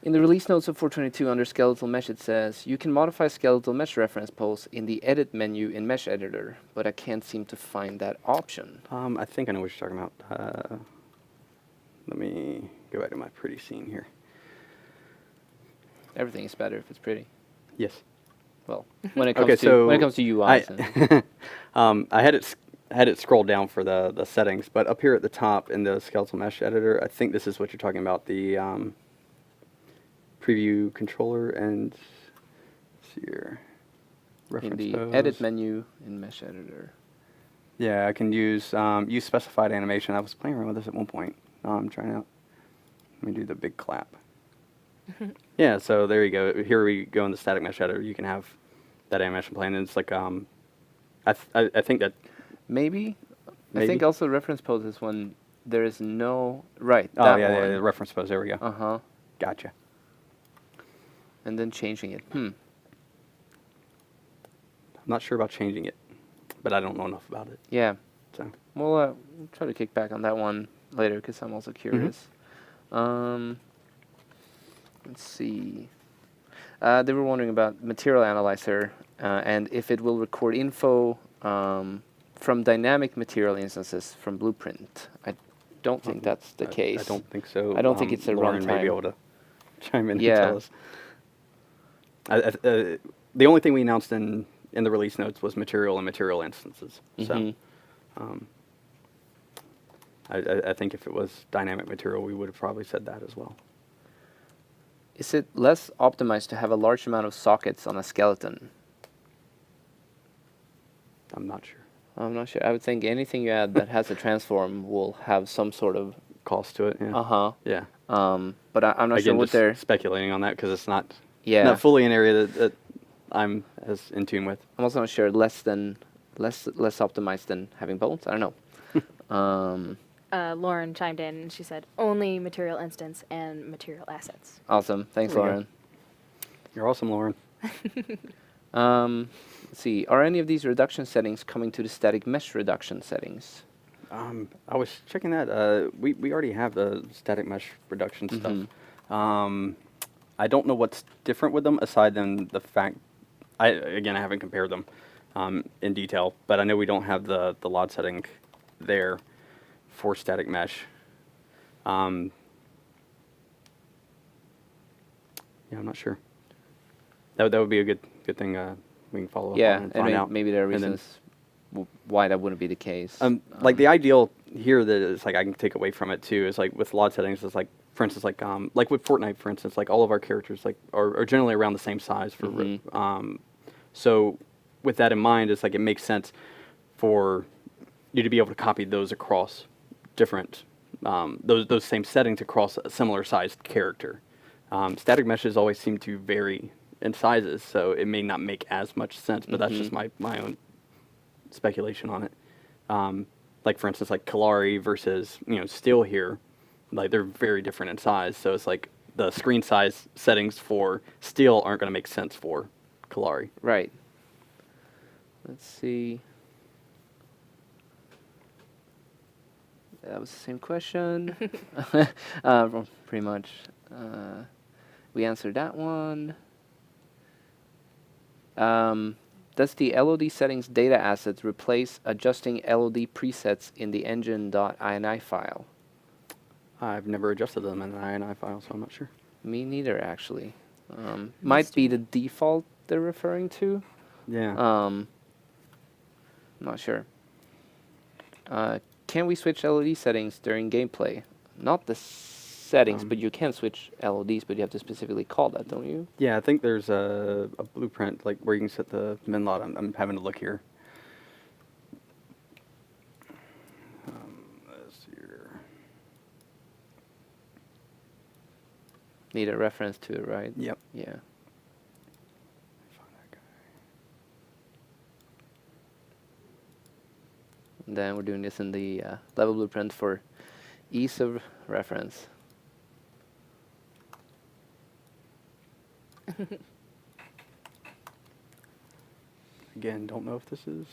In the release notes of 422 under Skeletal Mesh, it says, you can modify Skeletal Mesh reference pose in the Edit menu in Mesh Editor, but I can't seem to find that option. I think I know what you're talking about. Let me go back to my pretty scene here. Everything is better if it's pretty. Yes. Well, when it comes to UI. I had it scroll down for the settings, but up here at the top in the Skeletal Mesh Editor, I think this is what you're talking about, the preview controller and let's see here, reference in the pose. Edit menu in Mesh Editor. Yeah, I can use specified animation. I was playing around with this at one point. I'm trying out. Let me do the big clap. Yeah, so there you go. Here we go in the static mesh editor. You can have that animation playing, and it's like I think that maybe. I think also reference pose is when there is no right. Oh yeah, the reference pose. There we go. Gotcha. And then changing it. I'm not sure about changing it, but I don't know enough about it. Yeah. So we'll try to kick back on that one later because I'm also curious. Let's see. They were wondering about material analyzer and if it will record info from dynamic material instances from Blueprint. I don't think that's the case. I don't think so. I don't think it's a Lauren may be runtime. able to chime in Yeah. and tell us. The only thing we announced in the release notes was material and material instances. Mhm. So I think if it was dynamic material, we would have probably said that as well. Is it less optimized to have a large amount of sockets on a skeleton? I'm not sure. I'm not sure. I would think anything you add that has a transform will have some sort of Cost to it, yeah. uh-huh. Yeah. But I'm not sure Again, what just they're speculating on that because it's not fully an area that I'm as in tune with. I'm also not sure less optimized than having bones. I don't know. Lauren chimed in and she said only material instance and material assets. Awesome. Thanks, There we go. Lauren. You're awesome, Lauren. Let's see. Are any of these reduction settings coming to the static mesh reduction settings? I was checking that. We already have the static mesh reduction stuff. I don't know what's different with them aside than the fact. I haven't compared them in detail, but I know we don't have the LOD setting there for static mesh. Yeah, I'm not sure. That would be a good thing we can follow up on and find out. Maybe there are And then- reasons why that wouldn't be the case. Like the ideal here that is like I can take away from it too is like with LOD settings is like for instance like with Fortnite for instance like all of our characters like are generally around the same size for so with that in mind it's like it makes sense for you to be able to copy those across different those same settings across a similar sized character. Static meshes always seem to vary in sizes, so it may not make as much sense, but that's just my own speculation on it. Like for instance, like Kalari versus Steel here, like they're very different in size. So it's like the screen size settings for Steel aren't going to make sense for Kalari. Right. Let's see. That was the same question. Pretty much. We answered that one. Does the LOD settings data assets replace adjusting LOD presets in the engine.ini file? I've never adjusted them in an INI file, so I'm not sure. Me neither, actually. Might be the default they're referring to. Yeah. Not sure. Can we switch LOD settings during gameplay? Not the settings, but you can switch LODs, but you have to specifically call that, don't you? Yeah, I think there's a blueprint like where you can set the min lot. I'm having to look here. Let's see here. Need a reference to it, right? Yep. Yeah. Find that guy. And then we're doing this in the level blueprint for ease of reference. Again, don't know if this is.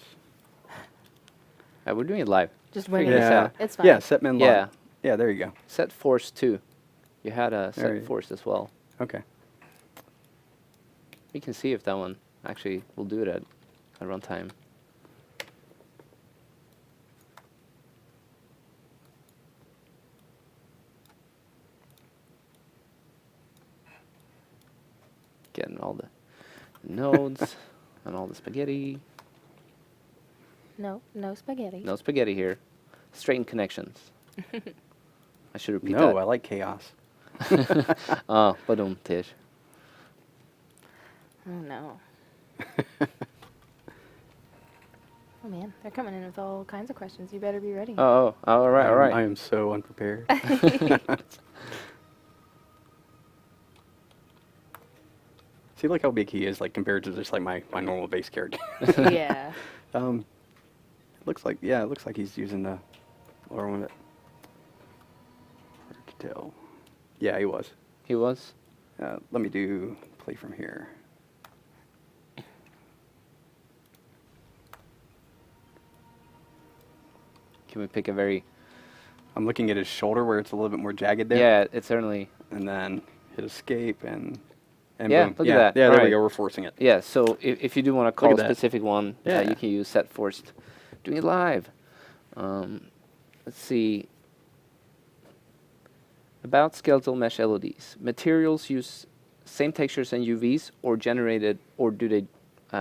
We're doing it live. Just Figure winging this it. out. It's fine. Yeah, set min lot. Yeah. Yeah, there you go. Set force too. You had a There you set go. force as well. Okay. We can see if that one actually will do it at runtime. Getting all the nodes and all the spaghetti. No spaghetti. No spaghetti here. Straighten connections. I should repeat No, that. I like chaos. Oh, badum tish. Oh no. Oh man, they're coming in with all kinds of questions. You better be ready. Oh, all right, all right. I am so unprepared. See, like how big he is, like compared to just like my normal base character. Yeah. Looks like it looks like he's using the lower one. Hard to tell. Yeah, he was. He was? Let me do play from here. Can we pick a very... I'm looking at his shoulder where it's a little bit more jagged there. Yeah, it's certainly... And then hit escape and And Yeah, boom. look yeah, at that. Yeah, there we Alright. go. We're forcing it. Yeah, so if you do want to call at a that. specific one, Yeah. you can use set forced. Doing it live. Let's see. About skeletal mesh LODs. Materials use same textures and UVs or do they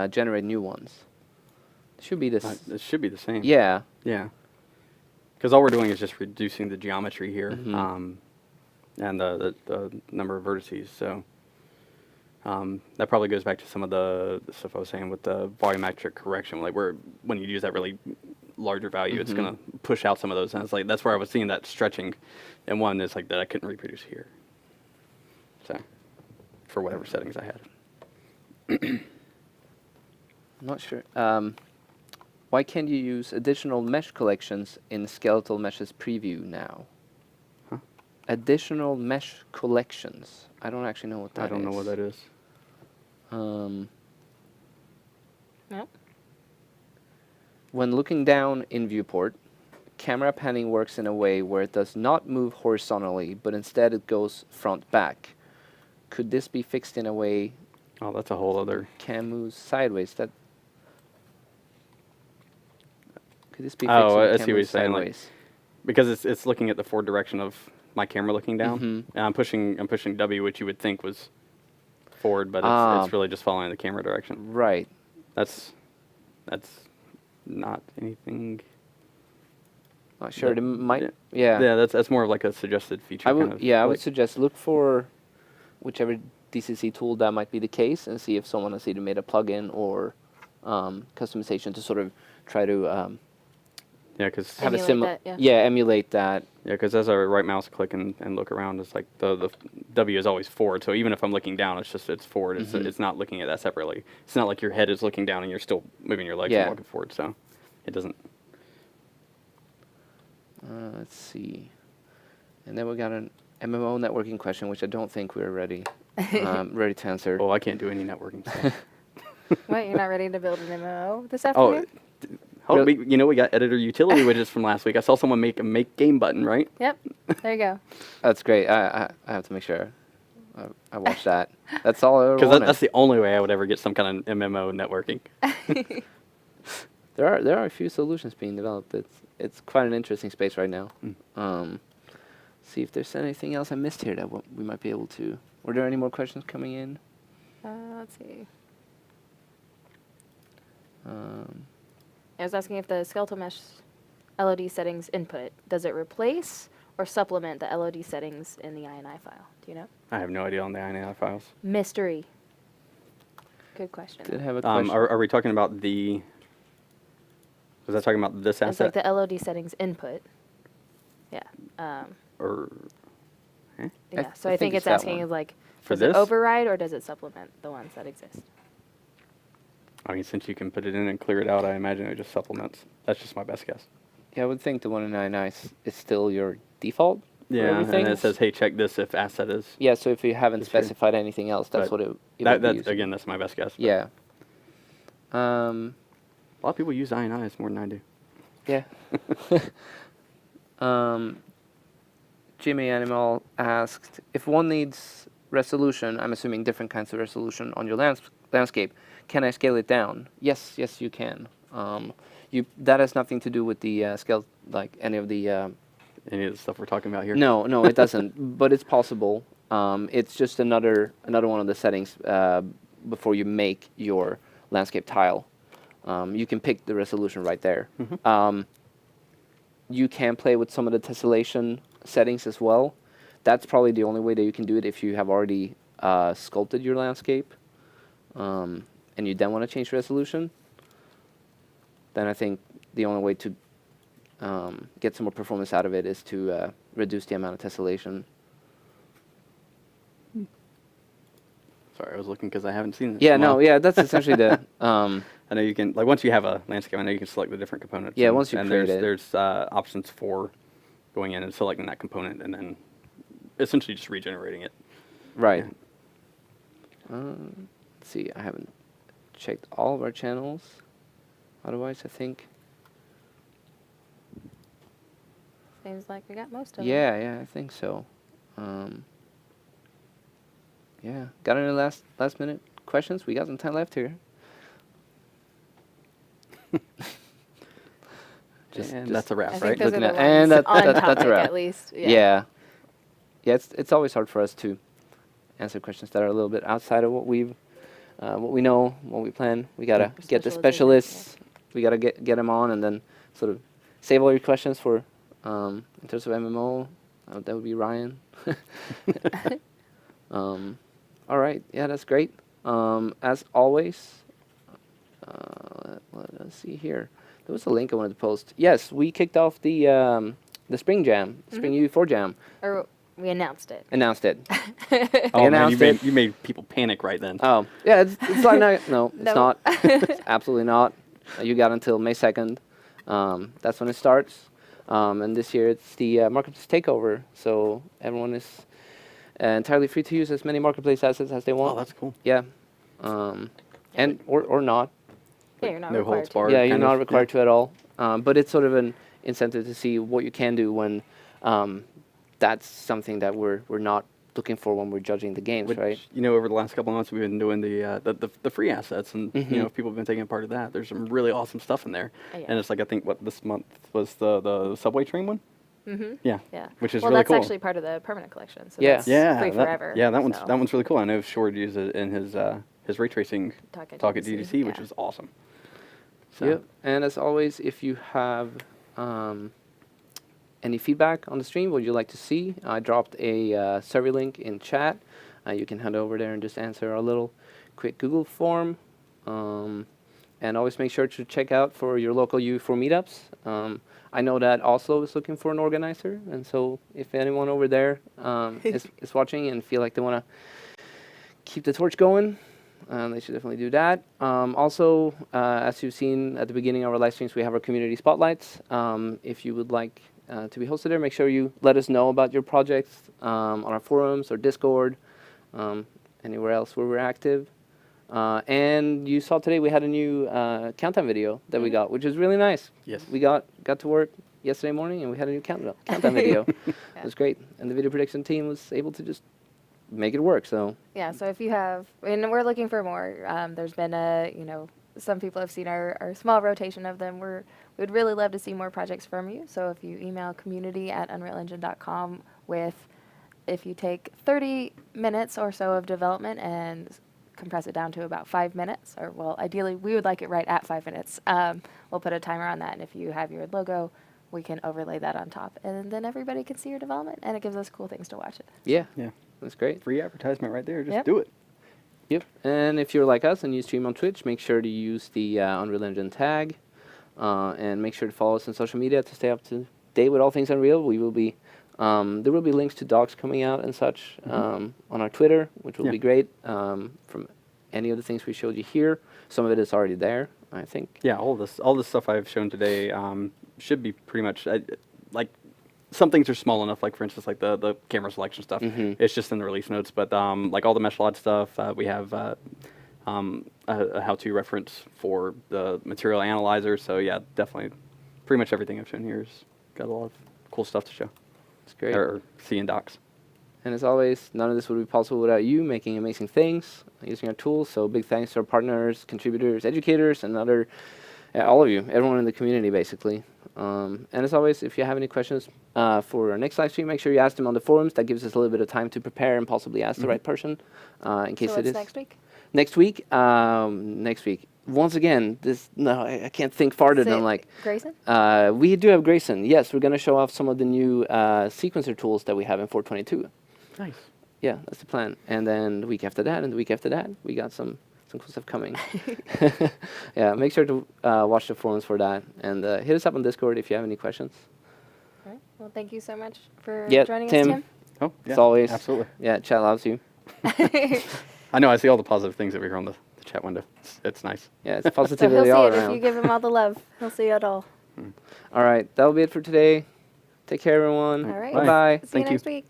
generate new ones? Should be this. It should be the same. Yeah. Yeah. Because all we're doing is just reducing the geometry here, Mhm. and the number of vertices. So that probably goes back to some of the stuff I was saying with the volumetric correction, like where when you use that really larger value, it's gonna push out some of those. And it's like that's where I was seeing that stretching, and one is like that I couldn't reproduce here. So for whatever settings I had. I'm not sure. Why can't you use additional mesh collections in Skeletal Mesh's preview now? Huh? Additional mesh collections. I don't actually know what that is. I don't know what that is. Nope. When looking down in viewport, camera panning works in a way where it does not move horizontally, but instead it goes front back. Could this be fixed in a way Oh, that's a whole other. cam moves sideways? Could this be fixed Oh, when I cam see what you're moves saying. Like, sideways? because it's looking at the forward direction of my camera looking down, Mhm. and I'm pushing W, which you would think was forward, but it's really just following the camera direction. Right. That's not anything. Not sure. That- It might. yeah. Yeah. That's more of like a suggested feature. I would. kind of, Yeah, I would like- suggest look for whichever DCC tool that might be the case, and see if someone has either made a plugin or customization to sort of try to Yeah, because have a Emulate similar. that, yeah. Emulate that. as I right mouse click and look around, it's like the W is always forward. So even if I'm looking down, it's forward. It's not looking at that separately. It's not like your head is looking down and you're still moving your legs Yeah. and walking forward. So it doesn't. Let's see. And then we got an MMO networking question, which I don't think we're ready ready to answer. Oh, I can't do any networking stuff. What, you're not ready to build an MMO this Oh, afternoon? we got editor utility widgets from last week. I saw someone make a make game button, right? Yep. There you go. That's great. I have to make sure I watch that. That's all I ever Because wanted. that's the only way I would ever get some kind of MMO networking. There are a few solutions being developed. It's quite an interesting space right now. See if there's anything else I missed here that we might be able to. Were there any more questions coming in? Let's see. Um, I was asking if the skeletal mesh LOD settings input, does it replace or supplement the LOD settings in the INI file? Do you know? I have no idea on the INI files. Mystery. Good question. did have a question. Are we talking about the? Was that talking about this It's like asset? the LOD settings input. Yeah. Or Yeah. So I I think think it's it's that asking one. is like, For does it this? override or does it supplement the ones that exist? I mean, since you can put it in and clear it out, I imagine it just supplements. That's just my best guess. Yeah, I would think the 199 is still your default. for Yeah, and everything. it says, "Hey, check this if asset is." Yeah, so if you haven't That's true. specified anything else, that's But what it would be That using. again, that's my best guess. but Yeah. a lot of people use INIs more than I do. Yeah. Jimmy Animal asked, if one needs resolution, I'm assuming different kinds of resolution on your landscape, can I scale it down? Yes, you can. That has nothing to do with the scale, like any of the... Any of the stuff we're talking about here? No, it doesn't. But it's possible. It's just another one of the settings before you make your landscape tile. You can pick the resolution right there. You can play with some of the tessellation settings as well. That's probably the only way that you can do it if you have already sculpted your landscape and you then want to change resolution. Then I think the only way to get some more performance out of it is to reduce the amount of tessellation. Sorry, I was looking because I haven't seen this. Yeah, in a while. that's essentially the... I know you can, like, once you have a landscape, I know you can select the different components. Yeah, and, once you and create it. there's options for going in and selecting that component and then essentially just regenerating it. Right. Let's see, I haven't checked all of our channels. Otherwise, I think... Seems like we got most of them. Yeah, I think so. Yeah. Got any last minute questions? We got some time left here. And that's a wrap, I right? think those are Looking the at- ones and on that's a topic wrap. at least. Yeah. Yeah, it's always hard for us to answer questions that are a little bit outside of what we know, what we plan. We gotta get the Specialization, specialists. We gotta get them on, and then sort of save all your questions for in terms of MMO. That would be Ryan. All right, yeah, that's great. As always, let us see here. There was a link I wanted to post. Yes, we kicked off the Spring Jam, Spring UE4 Jam. Or we announced it. Announced it. Oh man, announced it. you made people panic right then. Oh, yeah, it's like no, it's No. not. It's absolutely not. You got until May 2nd. That's when it starts. And this year it's the Marketplace Takeover, so everyone is entirely free to use as many Marketplace assets as they want. Oh, that's cool. Yeah. And or not. Yeah, you're not No required holds to. barred. Yeah, you're kind not of, required to at all. But it's sort of an incentive to see what you can do when that's something that we're not looking for when we're judging the games, Which, right? you know, over the last couple of months, we've been doing the free assets, and you know, if people have been taking a part of that, there's some really awesome stuff in there. Oh, yeah. And it's like, I think what this month was the subway train one. Mm-hmm. Yeah. Yeah. Which is well, really that's cool. actually part of the permanent collection. So Yeah. that's Yeah, free that, forever. yeah, that so. one's really cool. I know Shord used it in his ray tracing Talk at talk at DDC, DDC, which yeah. was awesome. So, Yep. And as always, if you have any feedback on the stream, what you'd like to see, I dropped a survey link in chat. You can head over there and just answer our little quick Google form. And always make sure to check out for your local UE4 meetups. I know that Oslo is looking for an organizer, and so if anyone over there is watching and feel like they want to keep the torch going, they should definitely do that. Also, as you've seen at the beginning of our live streams, we have our community spotlights. If you would like to be hosted there, make sure you let us know about your projects on our forums or Discord, anywhere else where we're active. And you saw today we had a new countdown video that we got, which is really nice. Yes. We got to work yesterday morning and we had a new countdown video. It was great, and the video production team was able to just make it work. So Yeah, so if you have, and we're looking for more, there's been some people have seen our small rotation of them. We'd really love to see more projects from you. So if you email community@unrealengine.com if you take 30 minutes or so of development and compress it down to about 5 minutes, or well, ideally we would like it right at 5 minutes. We'll put a timer on that, and if you have your logo, we can overlay that on top, and then everybody can see your development, and it gives us cool things to watch it. yeah, Yeah. that's great. Free advertisement right there. Just Yep. do it. Yep. And if you're like us and you stream on Twitch, make sure to use the Unreal Engine tag, and make sure to follow us on social media to stay up to date with all things Unreal. We will be there will be links to docs coming out and such on our Twitter, which will Yeah. be great. From any of the things we showed you here, some of it is already there, I think. Yeah, all this stuff I've shown today should be pretty much like some things are small enough. Like for instance, like the camera selection stuff. It's just in the release notes. But like all the mesh lot stuff, we have a how-to reference for the material analyzer. So yeah, definitely, pretty much everything I've shown here has got a lot of cool stuff to show. It's great. Or see in docs. And as always, none of this would be possible without you making amazing things using our tools. So big thanks to our partners, contributors, educators, and all of you, everyone in the community, basically. And as always, if you have any questions for our next live stream, make sure you ask them on the forums. That gives us a little bit of time to prepare and possibly ask the right person in case So it what's is. next week? Next week. Once again, I can't think farther Is than it like. Grayson? We do have Grayson. Yes, we're going to show off some of the new sequencer tools that we have in 422. Nice. Yeah, that's the plan. And then the week after that, and the week after that, we got some cool stuff coming. Yeah, make sure to watch the forums for that, and hit us up on Discord if you have any questions. All right. Well, thank you so much for Yeah, joining Tim. us, Tim. Oh, yeah. As always. Absolutely. Yeah, chat loves you. I know. I see all the positive things over here on the chat window. It's nice. Yeah, it's So positivity he'll see all it if around. you give him all the love. He'll see it all. All right, that'll be it for today. Take care, everyone. All right. Bye-bye. See Thank you you. next week.